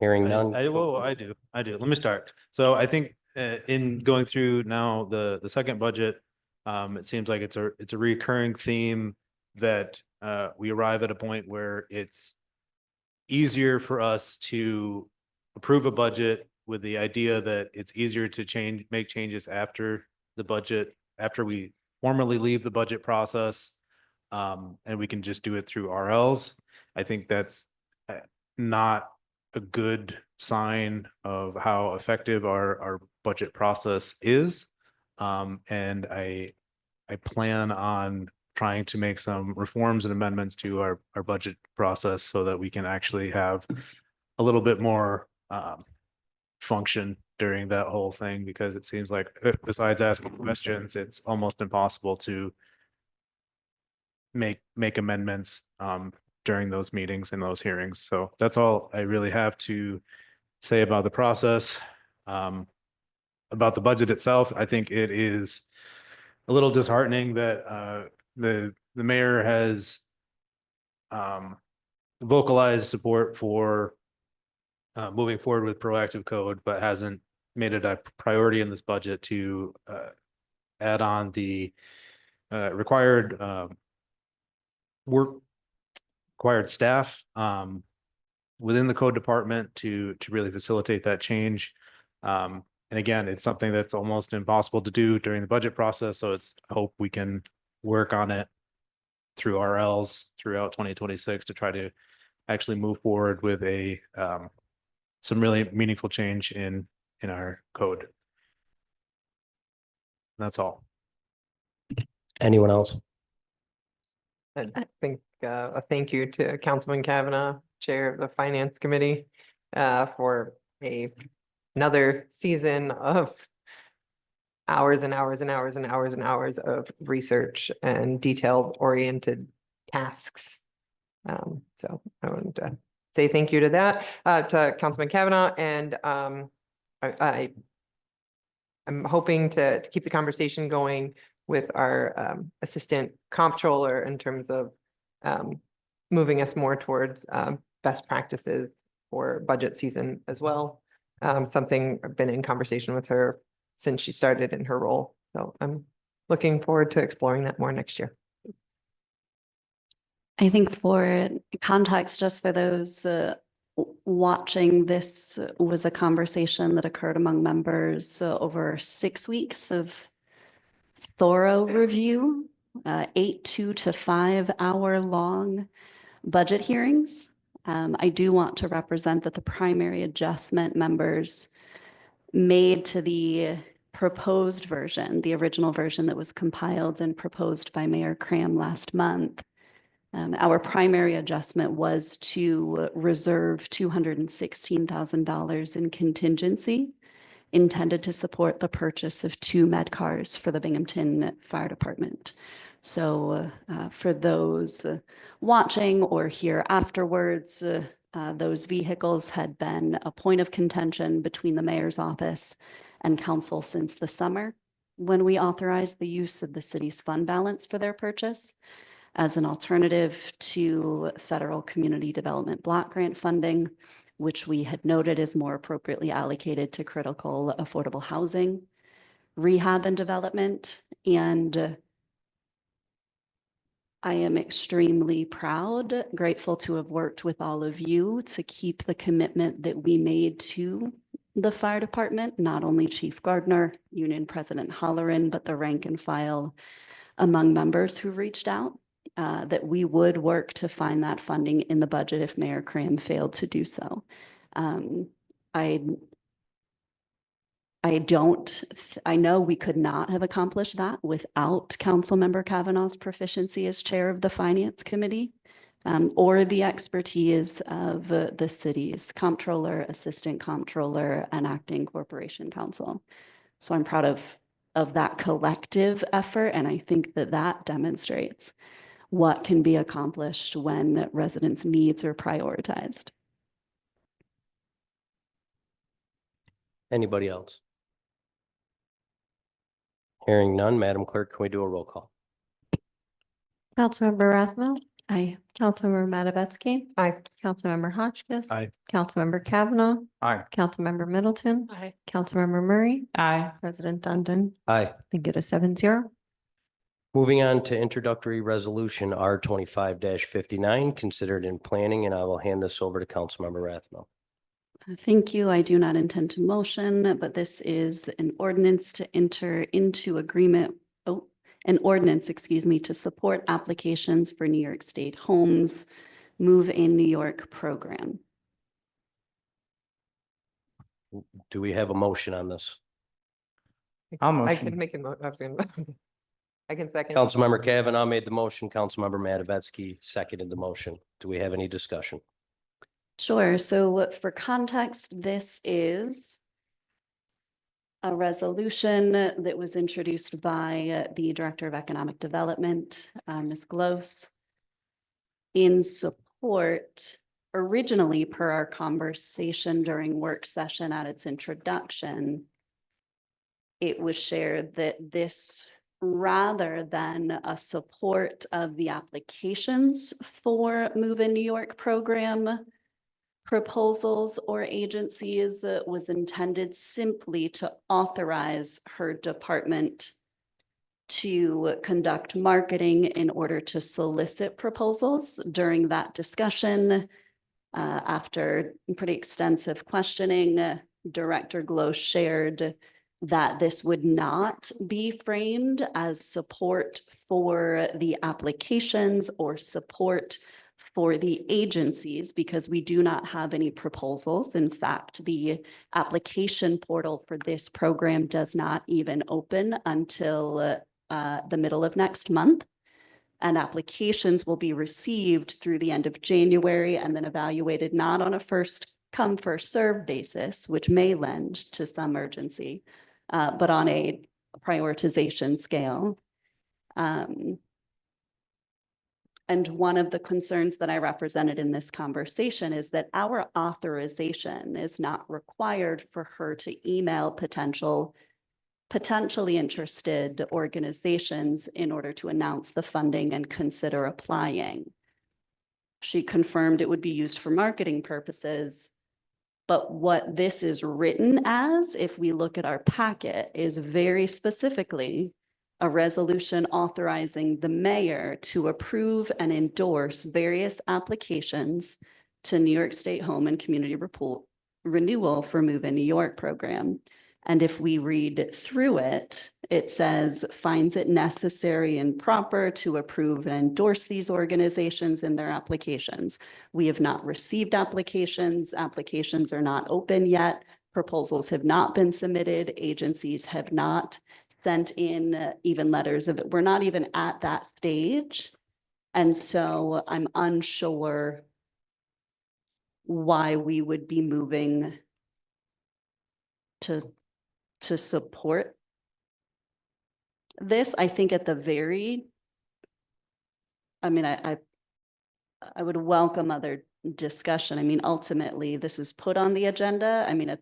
Hearing none. I do. Let me start. So I think in going through now the second budget, it seems like it's a recurring theme that we arrive at a point where it's easier for us to approve a budget with the idea that it's easier to make changes after the budget, after we formally leave the budget process, and we can just do it through RLs. I think that's not a good sign of how effective our budget process is. And I plan on trying to make some reforms and amendments to our budget process so that we can actually have a little bit more function during that whole thing, because it seems like besides asking questions, it's almost impossible to make amendments during those meetings and those hearings. So that's all I really have to say about the process. About the budget itself, I think it is a little disheartening that the mayor has vocalized support for moving forward with proactive code, but hasn't made it a priority in this budget to add on the required required staff within the code department to really facilitate that change. And again, it's something that's almost impossible to do during the budget process. So it's hope we can work on it through RLs throughout 2026 to try to actually move forward with a some really meaningful change in our code. That's all. Anyone else? I think a thank you to Councilman Kavanaugh, Chair of the Finance Committee, for another season of hours and hours and hours and hours and hours of research and detailed oriented tasks. So I wanted to say thank you to that, to Councilman Kavanaugh, and I'm hoping to keep the conversation going with our assistant comptroller in terms of moving us more towards best practices for budget season as well. Something I've been in conversation with her since she started in her role. So I'm looking forward to exploring that more next year. I think for context, just for those watching, this was a conversation that occurred among members over 6 weeks of thorough review, 8 2 to 5 hour long budget hearings. I do want to represent that the primary adjustment members made to the proposed version, the original version that was compiled and proposed by Mayor Cram last month. Our primary adjustment was to reserve $216,000 in contingency intended to support the purchase of 2 med cars for the Binghamton Fire Department. So for those watching or here afterwards, those vehicles had been a point of contention between the mayor's office and council since the summer, when we authorized the use of the city's fund balance for their purchase as an alternative to federal community development block grant funding, which we had noted is more appropriately allocated to critical affordable housing, rehab and development. And I am extremely proud, grateful to have worked with all of you to keep the commitment that we made to the fire department, not only Chief Gardner, Union President Holleran, but the rank and file among members who reached out, that we would work to find that funding in the budget if Mayor Cram failed to do so. I know we could not have accomplished that without Councilmember Kavanaugh's proficiency as chair of the Finance Committee, or the expertise of the city's comptroller, assistant comptroller, and acting corporation counsel. So I'm proud of that collective effort, and I think that demonstrates what can be accomplished when residents' needs are prioritized. Anybody else? Hearing none, Madam Clerk, can we do a roll call? Councilmember Rathmel, Aye. Councilmember Matavetsky, Aye. Councilmember Hotchkiss. Aye. Councilmember Kavanaugh, Aye. Councilmember Middleton, Aye. Councilmember Murray, Aye. President Dundon. Aye. I get a 7-0. Moving on to introductory resolution R 25-59, considered in planning, and I will hand this over to Councilmember Rathmel. Thank you. I do not intend to motion, but this is an ordinance to enter into agreement, an ordinance, excuse me, to support applications for New York State Homes Move in New York program. Do we have a motion on this? I'll I motion. can make a I was gonna, I can second. Councilmember Kavanaugh made the motion. Councilmember Matavetsky seconded the motion. Do we have any discussion? Sure. So for context, this is a resolution that was introduced by the Director of Economic Development, Ms. Glose, in support originally, per our conversation during work session at its introduction, it was shared that this, rather than a support of the applications for Move in New York program proposals or agencies, was intended simply to authorize her department to conduct marketing in order to solicit proposals. During that discussion, after pretty extensive questioning, Director Glow shared that this would not be framed as support for the applications or support for the agencies, because we do not have any proposals. In fact, the application portal for this program does not even open until the middle of next month. And applications will be received through the end of January and then evaluated not on a first come, first served basis, which may lend to some urgency, but on a prioritization scale. And one of the concerns that I represented in this conversation is that our authorization is not required for her to email potentially interested organizations in order to announce the funding and consider applying. She confirmed it would be used for marketing purposes, but what this is written as, if we look at our packet, is very specifically a resolution authorizing the mayor to approve and endorse various applications to New York State Home and Community Renewal for Move in New York program. And if we read through it, it says, finds it necessary and proper to approve and endorse these organizations in their applications. We have not received applications. Applications are not open yet. Proposals have not been submitted. Agencies have not sent in even letters of it. We're not even at that stage. And so I'm unsure why we would be moving to support this. I think at the very, I mean, I would welcome other discussion. I mean, ultimately, this is put on the agenda. I mean, I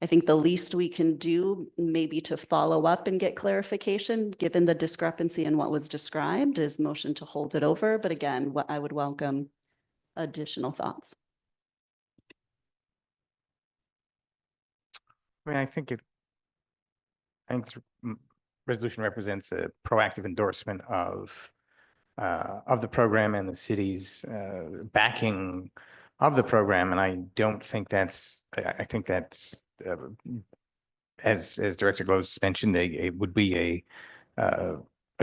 think the least we can do maybe to follow up and get clarification, given the discrepancy in what was described, is motion to hold it over. But again, what I would welcome additional thoughts. I mean, I think resolution represents a proactive endorsement of the program and the city's backing of the program. And I don't think that's, I think that's, as Director Glows mentioned, it would be a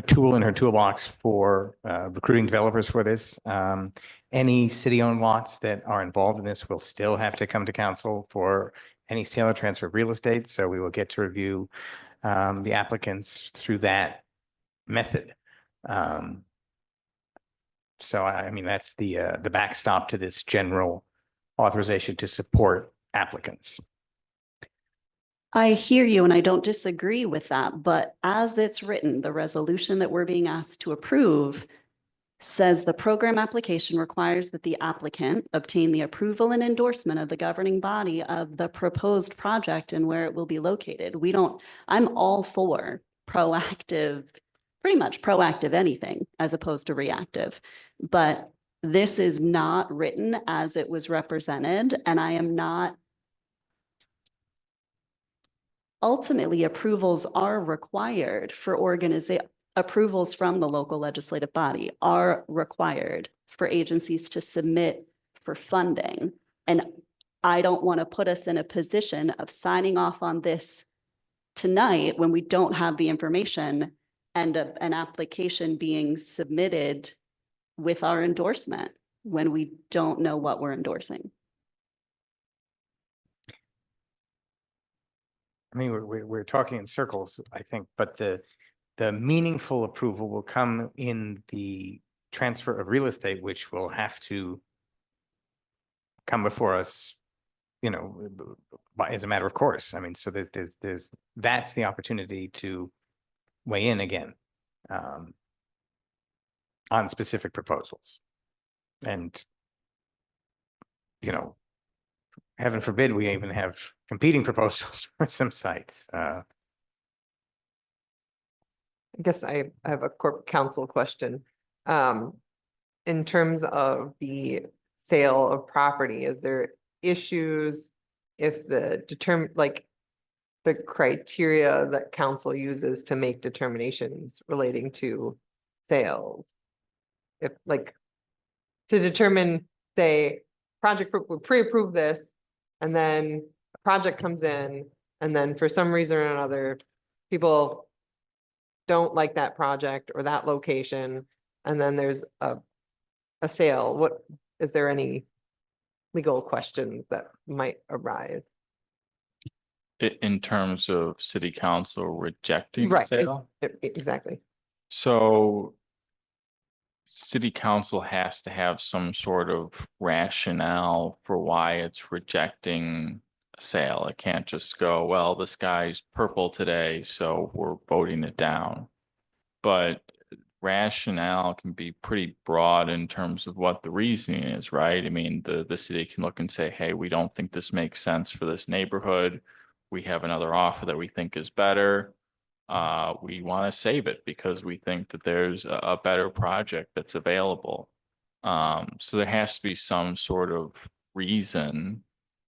tool in her toolbox for recruiting developers for this. Any city-owned lots that are involved in this will still have to come to council for any sale or transfer of real estate. So we will get to review the applicants through that method. So I mean, that's the backstop to this general authorization to support applicants. I hear you, and I don't disagree with that, but as it's written, the resolution that we're being asked to approve says the program application requires that the applicant obtain the approval and endorsement of the governing body of the proposed project and where it will be located. I'm all for proactive, pretty much proactive anything as opposed to reactive, but this is not written as it was represented, and I am not. Ultimately, approvals are required for approvals from the local legislative body are required for agencies to submit for funding. And I don't want to put us in a position of signing off on this tonight when we don't have the information and an application being submitted with our endorsement when we don't know what we're endorsing. I mean, we're talking in circles, I think, but the meaningful approval will come in the transfer of real estate, which will have to come before us, you know, as a matter of course. I mean, so that's the opportunity to weigh in again on specific proposals. And you know, heaven forbid, we even have competing proposals for some sites. I guess I have a corporate counsel question. In terms of the sale of property, is there issues if the the criteria that council uses to make determinations relating to sales? If to determine, say, project, we pre-approve this, and then a project comes in, and then for some reason or another, people don't like that project or that location, and then there's a sale, is there any legal questions that might arise? In terms of city council rejecting the Right, sale? Exactly. So city council has to have some sort of rationale for why it's rejecting a sale. It can't just go, well, the sky's purple today, so we're voting it down. But rationale can be pretty broad in terms of what the reasoning is, right? I mean, the city can look and say, hey, we don't think this makes sense for this neighborhood. We have another offer that we think is better. We want to save it because we think that there's a better project that's available. So there has to be some sort of reason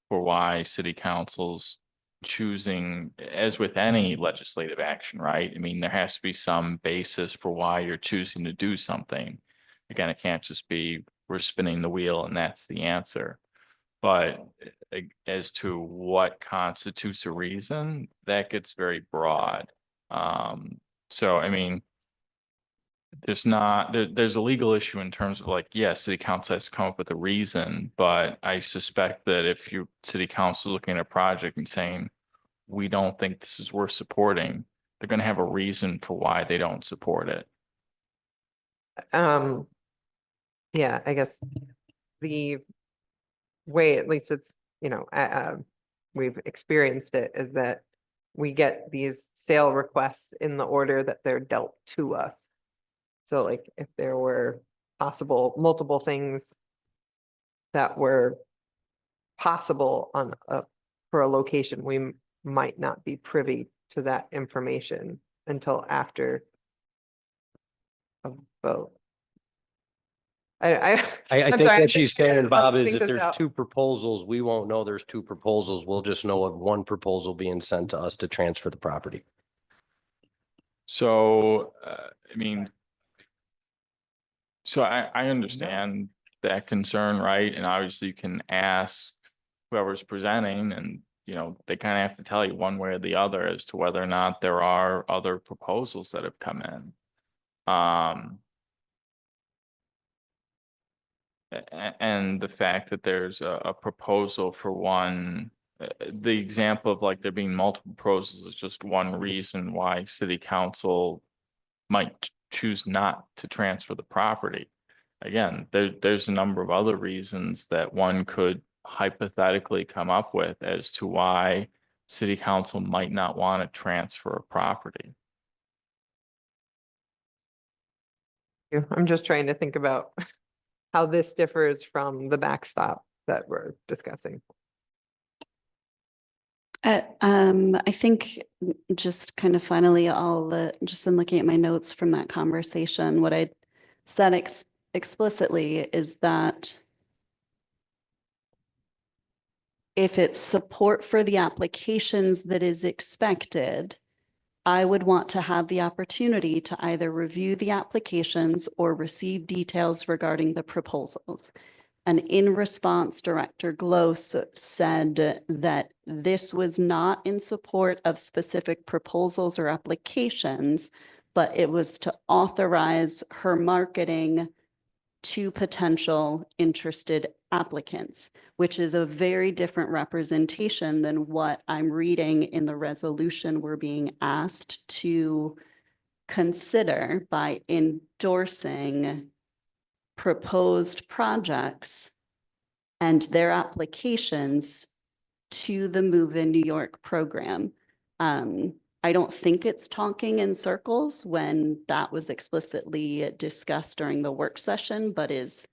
for why city council's choosing, as with any legislative action, right? I mean, there has to be some basis for why you're choosing to do something. Again, it can't just be we're spinning the wheel and that's the answer. But as to what constitutes a reason, that gets very broad. So I mean, there's a legal issue in terms of yes, city council has to come up with a reason, but I suspect that if you city council looking at a project and saying, we don't think this is worth supporting, they're going to have a reason for why they don't support it. Yeah, I guess the way, at least it's, we've experienced it, is that we get these sale requests in the order that they're dealt to us. So if there were multiple things that were possible for a location, we might not be privy to that information until after a vote. I I'm think sorry, what she's saying, Bob, is think if this there's out. two proposals, we won't know there's two proposals. We'll just know of one proposal being sent to us to transfer the property. So, I mean, so I understand that concern, right? And obviously you can ask whoever's presenting and, they kind of have to tell you one way or the other as to whether or not there are other proposals that have come in. And the fact that there's a proposal for one, the example of there being multiple proposals is just one reason why city council might choose not to transfer the property. Again, there's a number of other reasons that one could hypothetically come up with as to why city council might not want to transfer a property. I'm just trying to think about how this differs from the backstop that we're discussing. I think just kind of finally, I'll just in looking at my notes from that conversation, what I said explicitly is that if it's support for the applications that is expected, I would want to have the opportunity to either review the applications or receive details regarding the proposals. And in response, Director Gloss said that this was not in support of specific proposals or applications, but it was to authorize her marketing to potential interested applicants, which is a very different representation than what I'm reading in the resolution we're being asked to consider by endorsing proposed projects and their applications to the Move in New York program. I don't think it's talking in circles when that was explicitly discussed during the work session, but is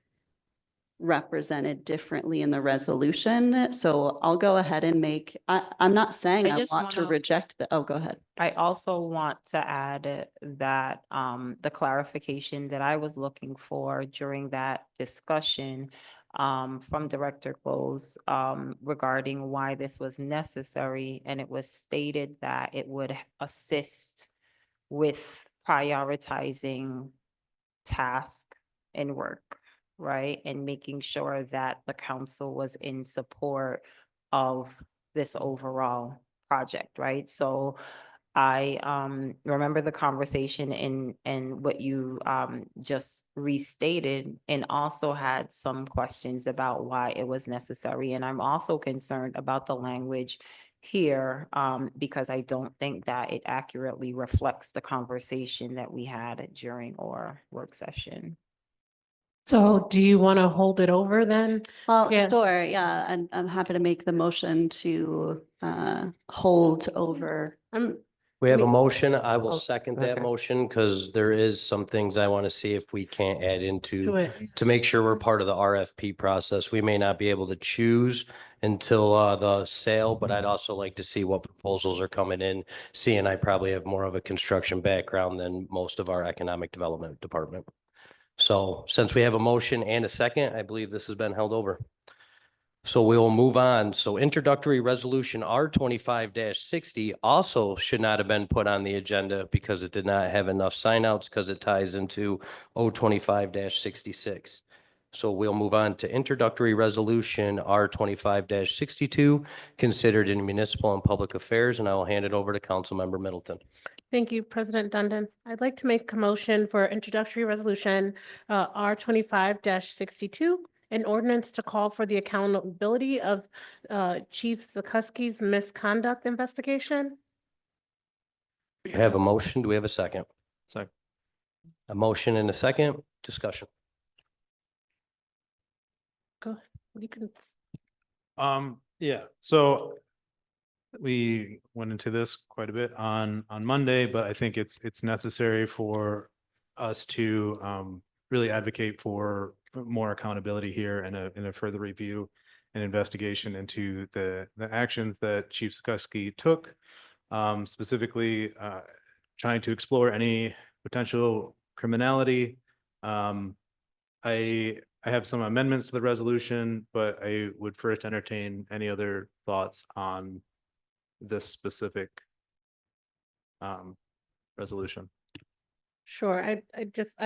represented differently in the resolution. So I'll go ahead and make, I'm not saying I I just want to wanna- reject the, oh, go ahead. I also want to add that the clarification that I was looking for during that discussion from Director Close regarding why this was necessary, and it was stated that it would assist with prioritizing task and work, right? And making sure that the council was in support of this overall project, right? So I remember the conversation and what you just restated, and also had some questions about why it was necessary. And I'm also concerned about the language here because I don't think that it accurately reflects the conversation that we had during our work session. So do you want to hold it over then? Well, Yeah. sure, yeah, and I'm happy to make the motion to hold over. We have a Me- motion. I will Oh, second that okay. motion because there is some things I want to see if we can't add Do into it. to make sure we're part of the RFP process. We may not be able to choose until the sale, but I'd also like to see what proposals are coming in. Seeing I probably have more of a construction background than most of our economic development department. So since we have a motion and a second, I believe this has been held over. So we will move on. So introductory resolution R 25-60 also should not have been put on the agenda because it did not have enough signouts because it ties into O 25-66. So we'll move on to introductory resolution R 25-62, considered in municipal and public affairs, and I will hand it over to Councilmember Middleton. Thank you, President Dundon. I'd like to make a motion for introductory resolution R 25-62, an ordinance to call for the accountability of Chief Zukoski's misconduct investigation. We have a motion. Do we have a second? Second. A motion and a second. Discussion. Go, you can. Yeah, so we went into this quite a bit on Monday, but I think it's necessary for us to really advocate for more accountability here and a further review and investigation into the actions that Chief Zukoski took, specifically trying to explore any potential criminality. I have some amendments to the resolution, but I would first entertain any other thoughts on this specific resolution. Sure, I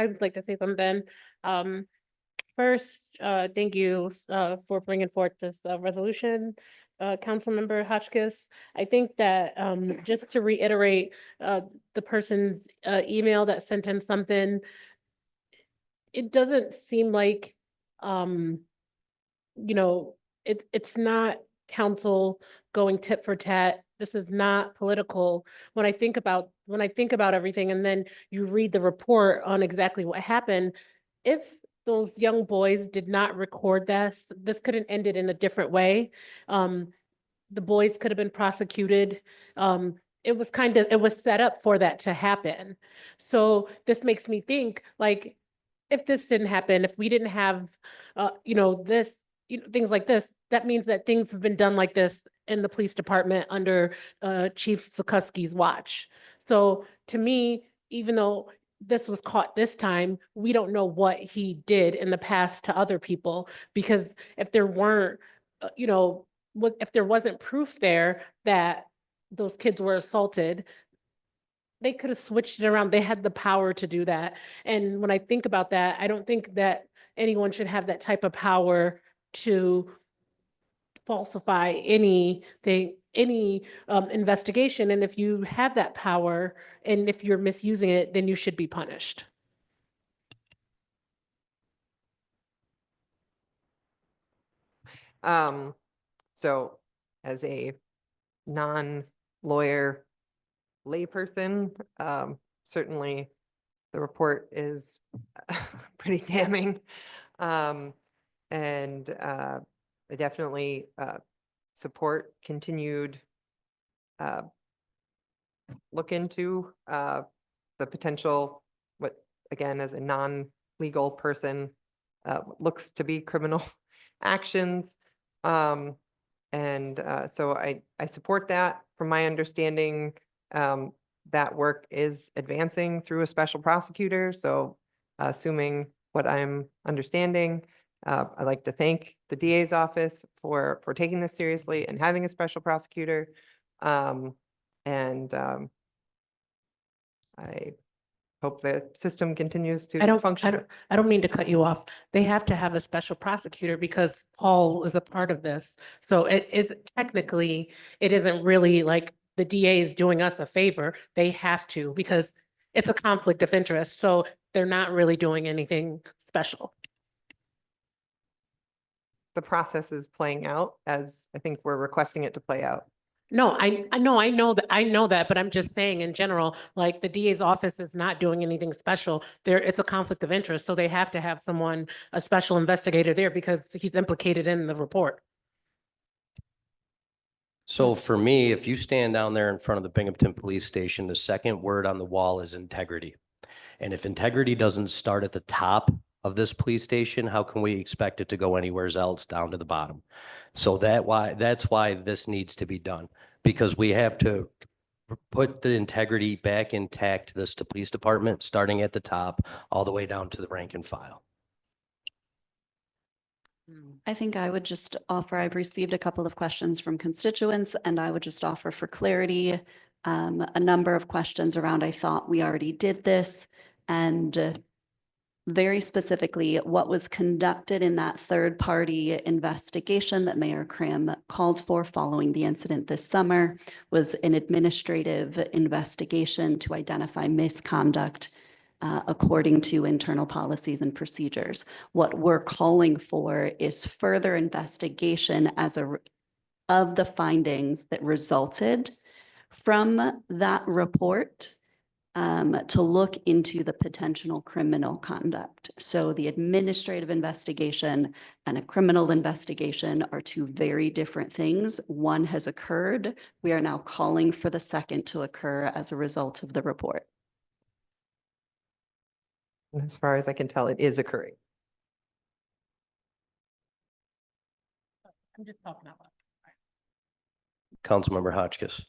would like to say something. First, thank you for bringing forth this resolution, Councilmember Hotchkiss. I think that just to reiterate the person's email that sent in something, it doesn't seem like it's not council going tit for tat. This is not political. When I think about everything, and then you read the report on exactly what happened, if those young boys did not record this could have ended in a different way. The boys could have been prosecuted. It was set up for that to happen. So this makes me think, like, if this didn't happen, if we didn't have, things like this, that means that things have been done like this in the police department under Chief Zukoski's watch. So to me, even though this was caught this time, we don't know what he did in the past to other people, because if there weren't, if there wasn't proof there that those kids were assaulted, they could have switched it around. They had the power to do that. And when I think about that, I don't think that anyone should have that type of power to falsify anything, any investigation. And if you have that power and if you're misusing it, then you should be punished. So as a non-lawyer layperson, certainly the report is pretty damning. And I definitely support continued look into the potential, what, again, as a non-legal person, looks to be criminal actions. So I support that. From my understanding, that work is advancing through a special prosecutor. So assuming what I'm understanding, I'd like to thank the DA's office for taking this seriously and having a special prosecutor. I hope the system continues to function. I don't mean to cut you off. They have to have a special prosecutor because Paul is a part of this. So it is technically, it isn't really like the DA is doing us a favor. They have to because it's a conflict of interest. So they're not really doing anything special. The process is playing out as I think we're requesting it to play out. No, I know that, but I'm just saying in general, like the DA's office is not doing anything special. It's a conflict of interest, so they have to have someone, a special investigator there because he's implicated in the report. So for me, if you stand down there in front of the Binghamton Police Station, the second word on the wall is integrity. And if integrity doesn't start at the top of this police station, how can we expect it to go anywhere else down to the bottom? So that's why this needs to be done, because we have to put the integrity back intact to this police department, starting at the top, all the way down to the rank and file. I think I would just offer, I've received a couple of questions from constituents, and I would just offer for clarity, a number of questions around, I thought we already did this, and very specifically, what was conducted in that third-party investigation that Mayor Krim called for following the incident this summer was an administrative investigation to identify misconduct according to internal policies and procedures. What we're calling for is further investigation of the findings that resulted from that report to look into the potential criminal conduct. So the administrative investigation and a criminal investigation are two very different things. One has occurred. We are now calling for the second to occur as a result of the report. As far as I can tell, it is occurring. I'm just talking about. Councilmember Hotchkiss.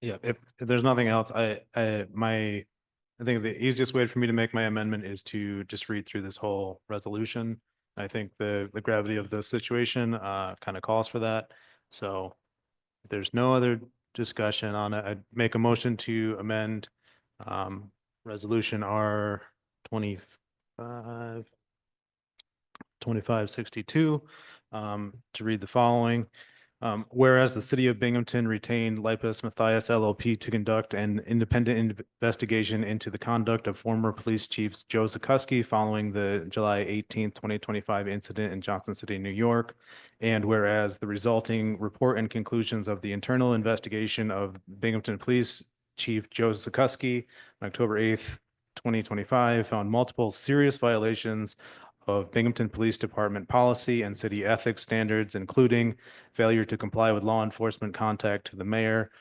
Yeah, if there's nothing else, I think the easiest way for me to make my amendment is to just read through this whole resolution. I think the gravity of the situation kind of calls for that. So if there's no other discussion on it, I'd make a motion to amend resolution R 2562 to read the following. Whereas the City of Binghamton retained Lipus Mathias LLP to conduct an independent investigation into the conduct of former police chiefs Joe Zukuski following the July 18th, 2025 incident in Johnson City, New York. And whereas the resulting report and conclusions of the internal investigation of Binghamton Police Chief Joe Zukuski on October 8th, 2025 found multiple serious violations of Binghamton Police Department policy and city ethics standards, including failure to comply with law enforcement contact to the mayor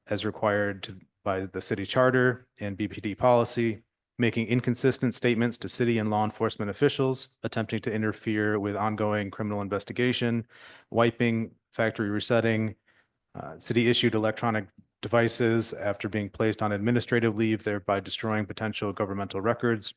as required by the city charter and BPD policy, making inconsistent statements to city and law enforcement officials, attempting to interfere with ongoing criminal investigation, wiping, factory resetting, city-issued electronic devices after being placed on administrative leave, thereby destroying potential governmental records,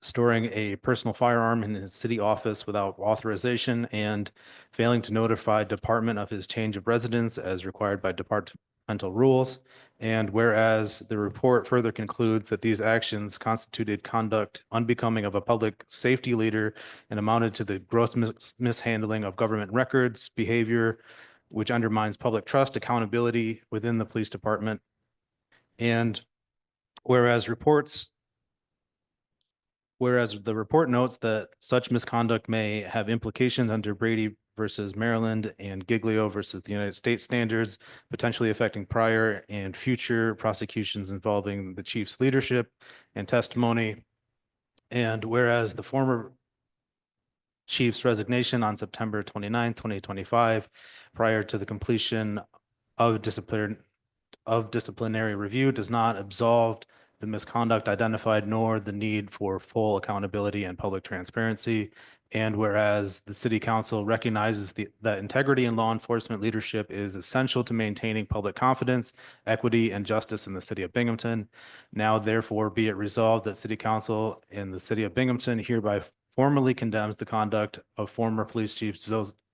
storing a personal firearm in his city office without authorization, and failing to notify department of his change of residence as required by departmental rules. And whereas the report further concludes that these actions constituted conduct unbecoming of a public safety leader and amounted to the gross mishandling of government records, behavior which undermines public trust, accountability within the police department. And whereas the report notes that such misconduct may have implications under Brady versus Maryland and Giglio versus the United States standards, potentially affecting prior and future prosecutions involving the chief's leadership and testimony. And whereas the former chief's resignation on September 29, 2025, prior to the completion of disciplinary review, does not absolve the misconduct identified nor the need for full accountability and public transparency. And whereas the city council recognizes that integrity in law enforcement leadership is essential to maintaining public confidence, equity, and justice in the city of Binghamton. Now therefore be it resolved that city council in the city of Binghamton hereby formally condemns the conduct of former police chief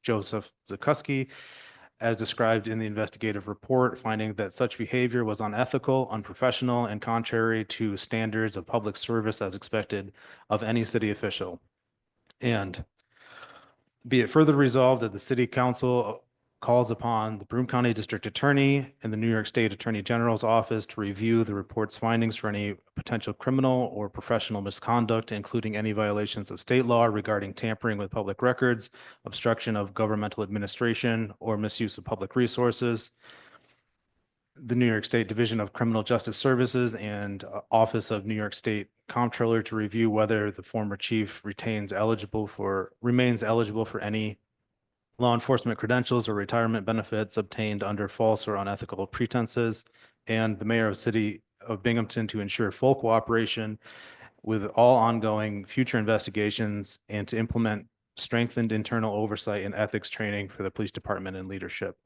Joseph Zukuski as described in the investigative report, finding that such behavior was unethical, unprofessional, and contrary to standards of public service as expected of any city official. And be it further resolved that the city council calls upon the Broome County District Attorney and the New York State Attorney General's office to review the report's findings for any potential criminal or professional misconduct, including any violations of state law regarding tampering with public records, obstruction of governmental administration, or misuse of public resources. The New York State Division of Criminal Justice Services and Office of New York State Comptroller to review whether the former chief remains eligible for any law enforcement credentials or retirement benefits obtained under false or unethical pretenses, and the mayor of City of Binghamton to ensure full cooperation with all ongoing future investigations and to implement strengthened internal oversight and ethics training for the police department and leadership.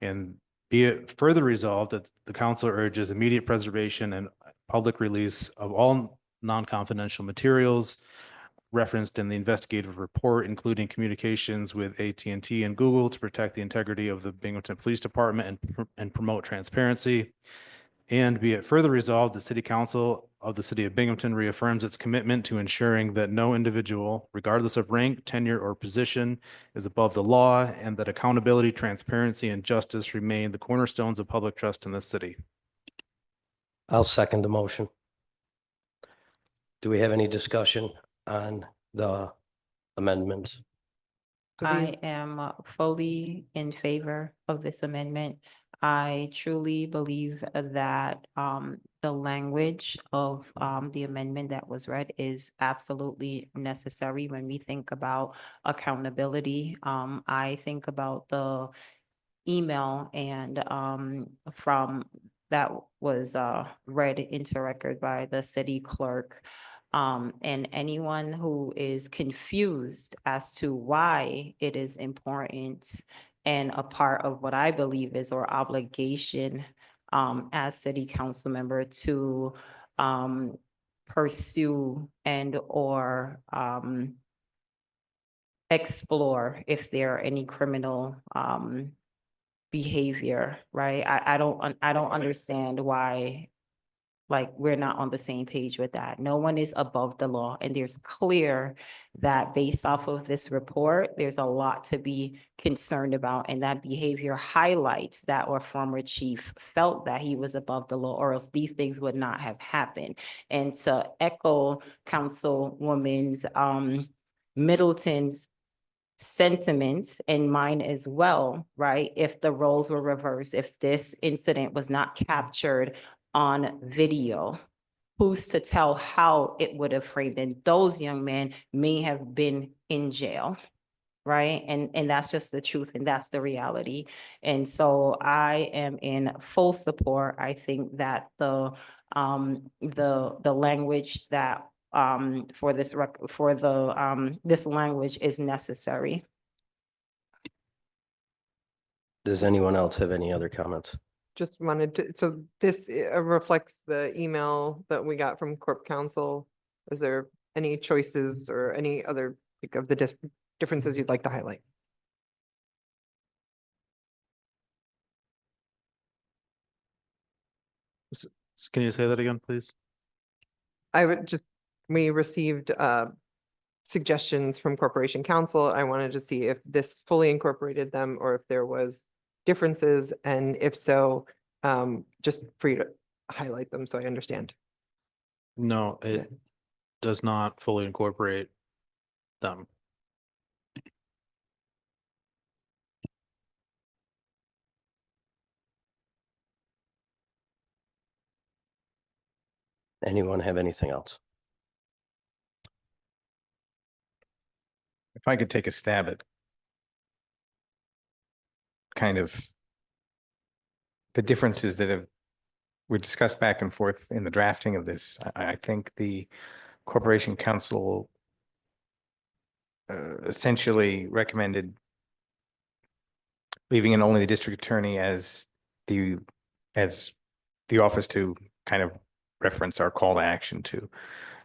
And be it further resolved that the council urges immediate preservation and public release of all non-confidential materials referenced in the investigative report, including communications with AT&T and Google to protect the integrity of the Binghamton Police Department and promote transparency. And be it further resolved, the City Council of the City of Binghamton reaffirms its commitment to ensuring that no individual, regardless of rank, tenure, or position, is above the law, and that accountability, transparency, and justice remain the cornerstones of public trust in this city. I'll second the motion. Do we have any discussion on the amendments? I am fully in favor of this amendment. I truly believe that the language of the amendment that was read is absolutely necessary when we think about accountability. I think about the email and from that was read into record by the city clerk. And anyone who is confused as to why it is important and a part of what I believe is our obligation as city council member to pursue and or explore if there are any criminal behavior, right? I don't understand why like we're not on the same page with that. No one is above the law, and there's clear that based off of this report, there's a lot to be concerned about, and that behavior highlights that our former chief felt that he was above the law, or else these things would not have happened. And to echo Councilwoman's Middleton's sentiments and mine as well, right? If the roles were reversed, if this incident was not captured on video, who's to tell how it would have framed? And those young men may have been in jail, right? And that's just the truth, and that's the reality. And so I am in full support. I think that the language that for this this language is necessary. Does anyone else have any other comments? Just wanted to, so this reflects the email that we got from Corp Council. Is there any choices or any other like, of the differences you'd like to highlight? Can you say that again, please? I would just, we received suggestions from Corporation Council. I wanted to see if this fully incorporated them or if there was differences, and if so, just for you to highlight them so I understand. No, it does not fully incorporate them. Anyone have anything else? If I could take a stab at kind of the differences that have we discussed back and forth in the drafting of this. I think the Corporation Council essentially recommended leaving in only the district attorney as the office to kind of reference our call to action to.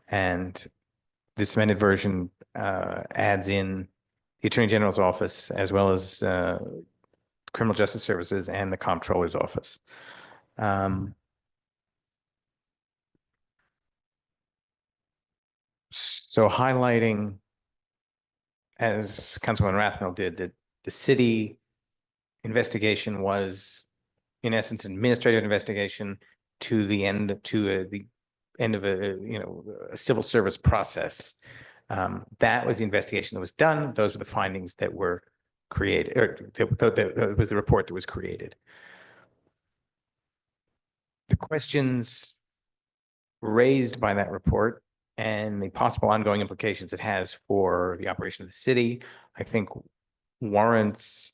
And this amended version adds in the Attorney General's office as well as Criminal Justice Services and the Comptroller's office. So highlighting, as Councilman Rathmel did, that the city investigation was, in essence, an administrative investigation to the end of a civil service process. That was the investigation that was done. Those were the findings that were created, or that was the report that was created. The questions raised by that report and the possible ongoing implications it has for the operation of the city, I think warrants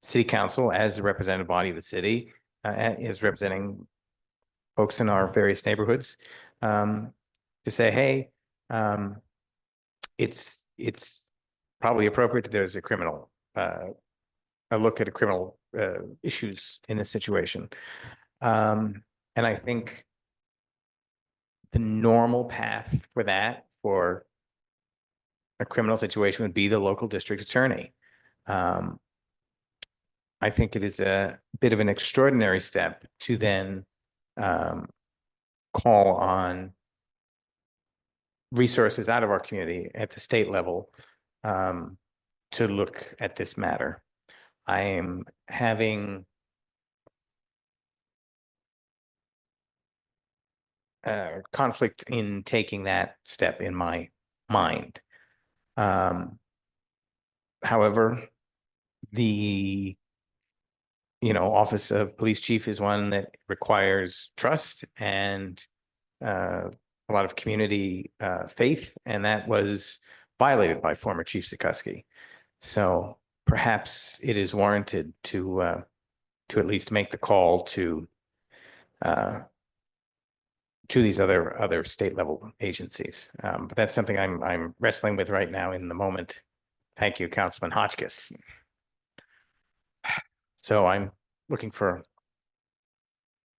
City Council as the representative body of the city, is representing folks in our various neighborhoods, to say, hey, it's probably appropriate that there's a criminal, a look at a criminal issues in this situation. And I think the normal path for that, for a criminal situation, would be the local district attorney. I think it is a bit of an extraordinary step to then call on resources out of our community at the state level to look at this matter. I am having conflict in taking that step in my mind. However, the Office of Police Chief is one that requires trust and a lot of community faith, and that was violated by former Chief Zukoski. So perhaps it is warranted to at least make the call to these other state level agencies. But that's something I'm wrestling with right now in the moment. Thank you, Councilman Hotchkiss. So I'm looking for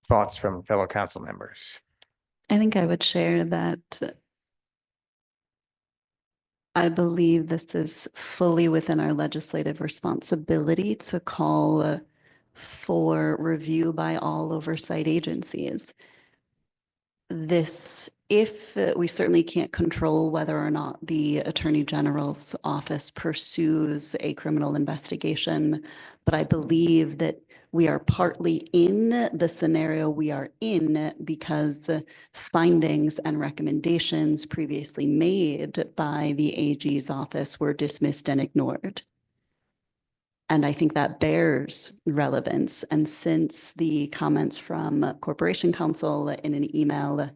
thoughts from fellow council members. I think I would share that I believe this is fully within our legislative responsibility to call for review by all oversight agencies. If we certainly can't control whether or not the Attorney General's office pursues a criminal investigation, but I believe that we are partly in the scenario we are in because findings and recommendations previously made by the AG's office were dismissed and ignored. And I think that bears relevance. And since the comments from Corporation Counsel in an email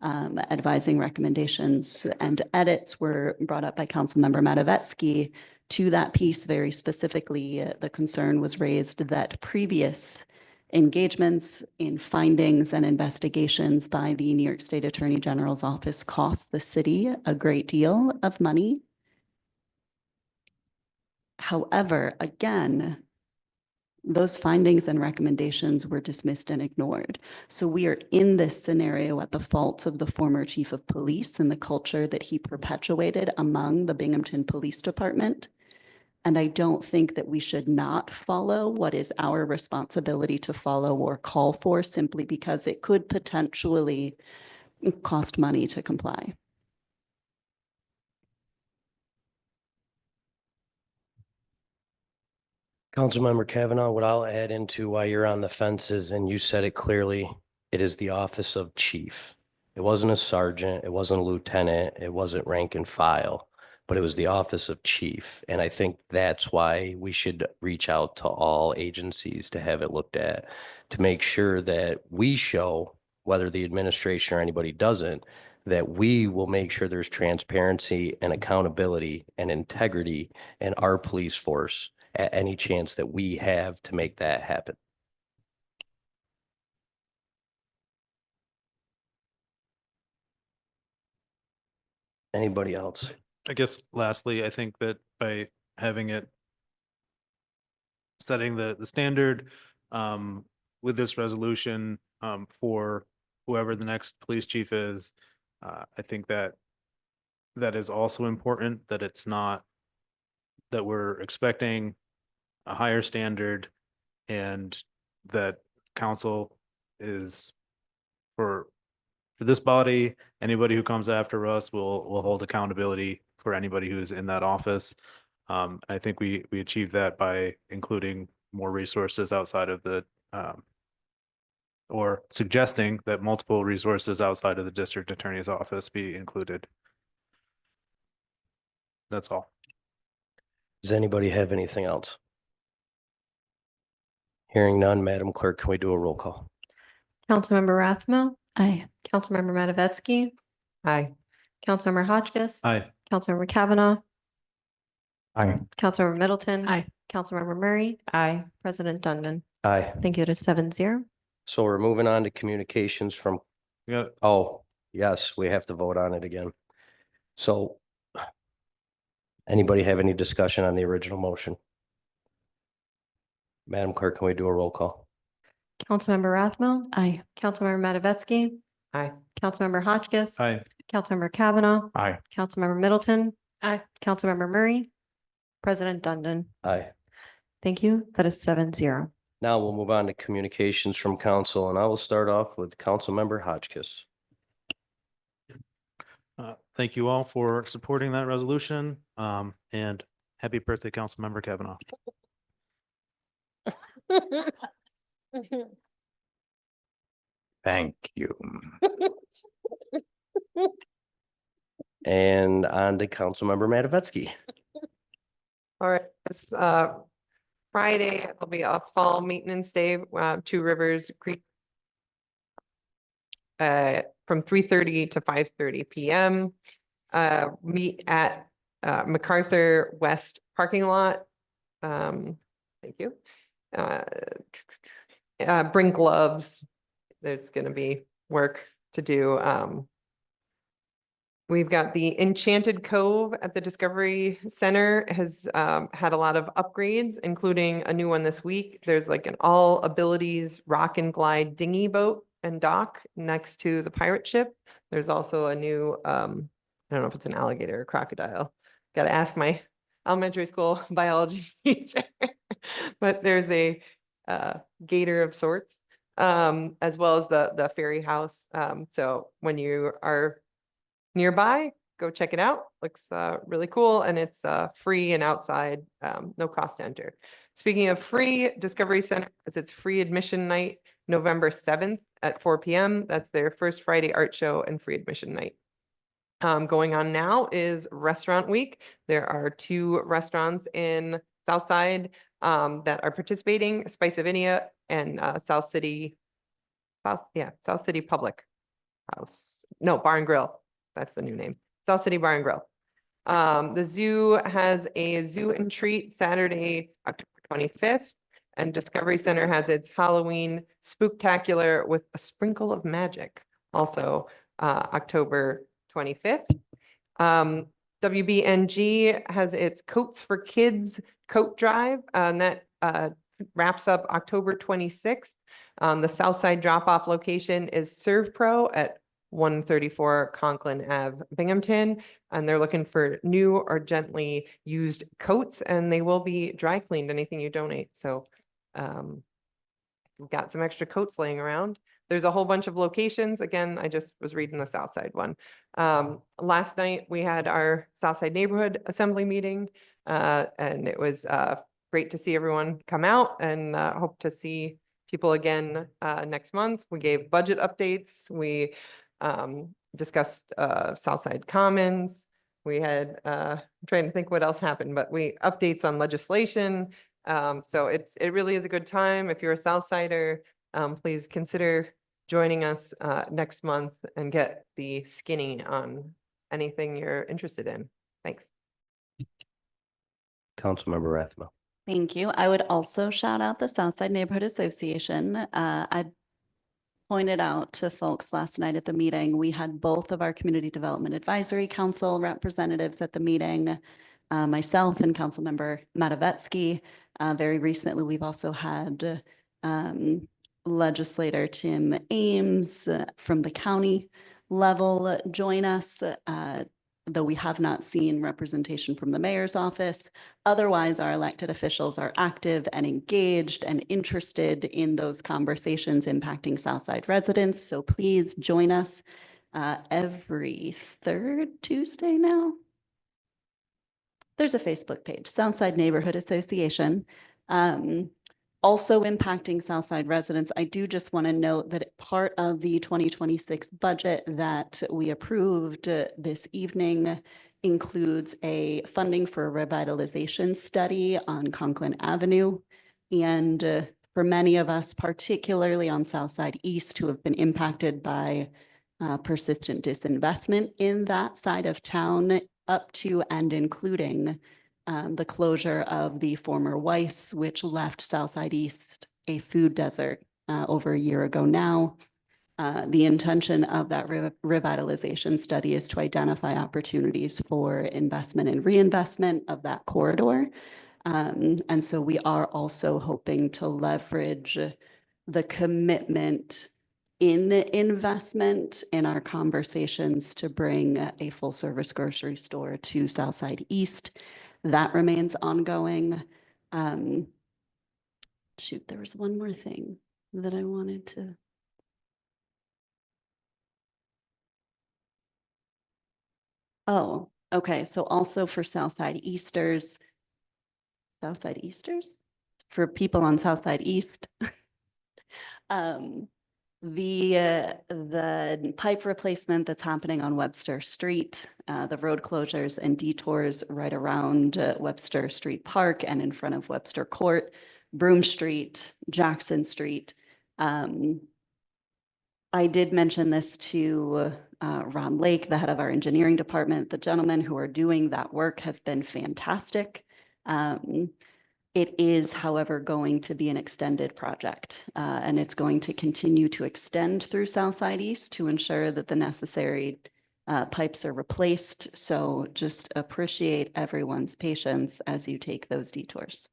advising recommendations and edits were brought up by Councilmember Matavetsky, to that piece very specifically, the concern was raised that previous engagements in findings and investigations by the New York State Attorney General's office cost the city a great deal of money. However, again, those findings and recommendations were dismissed and ignored. So we are in this scenario at the fault of the former chief of police and the culture that he perpetuated among the Binghamton Police Department. And I don't think that we should not follow what is our responsibility to follow or call for simply because it could potentially cost money to comply. Councilmember Kavanaugh, what I'll add into why you're on the fence is, and you said it clearly, it is the office of chief. It wasn't a sergeant, it wasn't a lieutenant, it wasn't rank and file, but it was the office of chief. And I think that's why we should reach out to all agencies to have it looked at, to make sure that we show, whether the administration or anybody doesn't, that we will make sure there's transparency and accountability and integrity in our police force at any chance that we have to make that happen. Anybody else? I guess lastly, I think that by having it setting the standard with this resolution for whoever the next police chief is, I think that that is also important, that it's not that we're expecting a higher standard and that council is for this body, anybody who comes after us will hold accountability for anybody who's in that office. I think we achieve that by including more resources outside of the or suggesting that multiple resources outside of the district attorney's office be included. That's all. Does anybody have anything else? Hearing none, Madam Clerk, can we do a roll call? Councilmember Rathmel, Aye. Councilmember Matavetsky, Aye. Councilmember Hotchkiss. Aye. Councilmember Kavanaugh, Aye. Councilmember Middleton. Aye. Councilmember Murray, Aye. President Dundon. Aye. Thank you. It is 7-0. So we're moving on to communications from, We got oh, yes, we have to vote on it again. So anybody have any discussion on the original motion? Madam Clerk, can we do a roll call? Councilmember Rathmel, Aye. Councilmember Matavetsky, Aye. Councilmember Hotchkiss. Aye. Councilmember Kavanaugh, Aye. Councilmember Middleton. Aye. Councilmember Murray, President Dundon. Aye. Thank you. That is 7-0. Now we'll move on to communications from council, and I will start off with Councilmember Hotchkiss. Thank you all for supporting that resolution. And happy birthday, Councilmember Kavanaugh. Thank you. And on to Councilmember Matavetsky. All right, this Friday will be a fall maintenance day, Two Rivers Creek. From 3:30 to 5:30 PM. Meet at MacArthur West parking lot. Thank you. Bring gloves. There's gonna be work to do. We've got the Enchanted Cove at the Discovery Center has had a lot of upgrades, including a new one this week. There's like an all abilities rock and glide dinghy boat and dock next to the pirate ship. There's also a new, I don't know if it's an alligator or crocodile. Got to ask my elementary school biology teacher. But there's a gator of sorts, as well as the ferry house. So when you are nearby, go check it out. Looks really cool, and it's free and outside, no cost to enter. Speaking of free, Discovery Center, it's free admission night, November 7th at 4 PM. That's their first Friday art show and free admission night. Going on now is Restaurant Week. There are 2 restaurants in Southside that are participating, Spice of India and South City Public House. No, Bar and Grill. That's the new name. South City Bar and Grill. The zoo has a zoo and treat Saturday, October 25th. And Discovery Center has its Halloween spooktacular with a sprinkle of magic, also October 25th. WBNG has its Coats for Kids coat drive, and that wraps up October 26th. The Southside drop-off location is Serve Pro at 134 Conklin Ave, Binghamton, and they're looking for new or gently used coats, and they will be dry cleaned, anything you donate. So we've got some extra coats laying around. There's a whole bunch of locations. Again, I just was reading the Southside one. Last night we had our Southside Neighborhood Assembly meeting, and it was great to see everyone come out, and hope to see people again next month. We gave budget updates. We discussed Southside Commons. We had, I'm trying to think what else happened, but we updates on legislation. So it really is a good time. If you're a Southsider, please consider joining us next month and get the skinny on anything you're interested in. Thanks. Councilmember Rathmel. Thank you. I would also shout out the Southside Neighborhood Association. pointed out to folks last night at the meeting, we had both of our Community Development Advisory Council representatives at the meeting, myself and Councilmember Matavetsky. Very recently, we've also had legislator Tim Ames from the county level join us, though we have not seen representation from the mayor's office. Otherwise, our elected officials are active and engaged and interested in those conversations impacting Southside residents. So please join us every third Tuesday now. There's a Facebook page, Southside Neighborhood Association. Also impacting Southside residents, I do just want to note that part of the 2026 budget that we approved this evening includes a funding for a revitalization study on Conklin Avenue. And for many of us, particularly on Southside East, who have been impacted by persistent disinvestment in that side of town, up to and including the closure of the former Weiss, which left Southside East a food desert over a year ago now. The intention of that revitalization study is to identify opportunities for investment and reinvestment of that corridor. And so we are also hoping to leverage the commitment in investment in our conversations to bring a full service grocery store to Southside East. That remains ongoing. Shoot, there was one more thing that I wanted to. Oh, okay. So also for Southside Easters, for people on Southside East, the pipe replacement that's happening on Webster Street, the road closures and detours right around Webster Street Park and in front of Webster Court, Broome Street, Jackson Street. I did mention this to Ron Lake, the head of our engineering department. The gentlemen who are doing that work have been fantastic. It is, however, going to be an extended project, and it's going to continue to extend through Southside East to ensure that the necessary pipes are replaced. So just appreciate everyone's patience as you take those detours.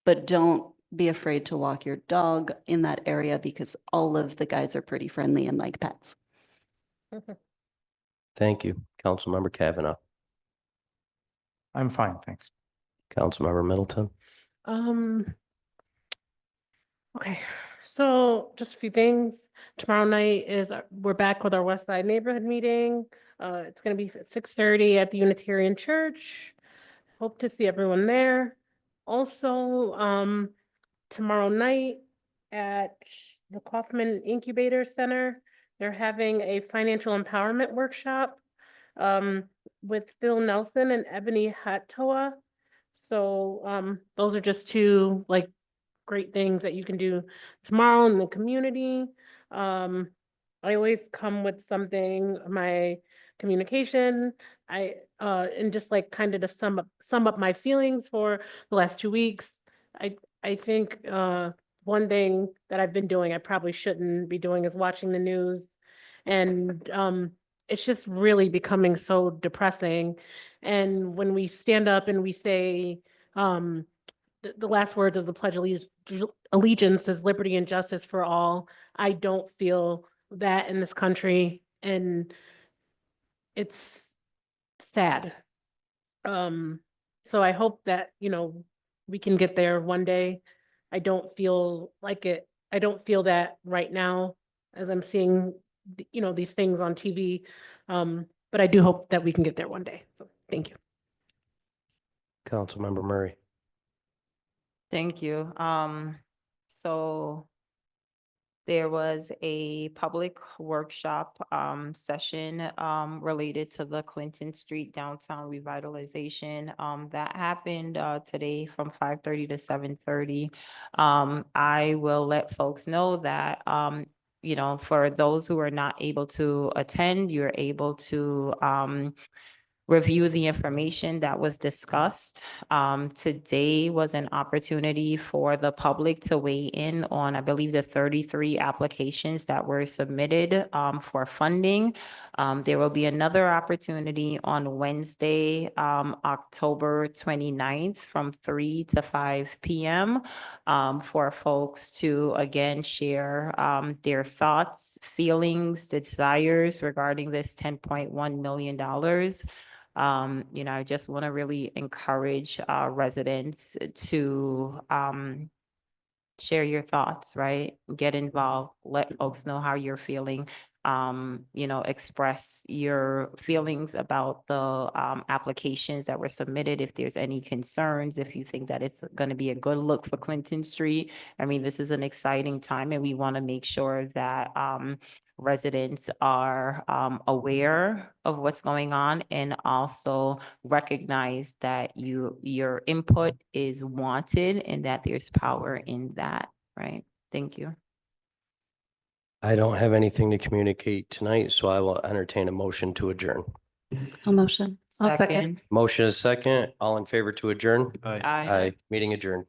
But don't be afraid to walk your dog in that area because all of the guys are pretty friendly and like pets. Thank you. Councilmember Kavanaugh. I'm fine, thanks. Councilmember Middleton. Okay, so just a few things. Tomorrow night is, we're back with our West Side neighborhood meeting. It's gonna be at 6:30 at the Unitarian Church. Hope to see everyone there. Also, tomorrow night at the Kaufman Incubator Center, they're having a financial empowerment workshop with Phil Nelson and Ebony Hatoa. So those are just two like great things that you can do tomorrow in the community. I always come with something, my communication, and just like kind of to sum up my feelings for the last 2 weeks. I think one thing that I've been doing, I probably shouldn't be doing, is watching the news. And it's just really becoming so depressing. And when we stand up and we say, the last words of the Pledge of Allegiance is liberty and justice for all, I don't feel that in this country. And it's sad. So I hope that, we can get there one day. I don't feel like it. I don't feel that right now as I'm seeing, these things on TV. But I do hope that we can get there one day. So thank you. Councilmember Murray. Thank you. So there was a public workshop session related to the Clinton Street downtown revitalization that happened today from 5:30 to 7:30. I will let folks know that for those who are not able to attend, you're able to review the information that was discussed. Today was an opportunity for the public to weigh in on, I believe, the 33 applications that were submitted for funding. There will be another opportunity on Wednesday, October 29th from 3 to 5 p.m. For folks to again share their thoughts, feelings, desires regarding this $10.1 million. I just want to really encourage residents to share your thoughts, right? Get involved, let folks know how you're feeling. Express your feelings about the applications that were submitted. If there's any concerns, if you think that it's going to be a good look for Clinton Street. I mean, this is an exciting time and we want to make sure that residents are aware of what's going on and also recognize that your input is wanted and that there's power in that, right? Thank you. I don't have anything to communicate tonight, so I will entertain a motion to adjourn. A motion. I'll second. Motion is second. All in favor to adjourn? Aye. Aye. Meeting adjourned.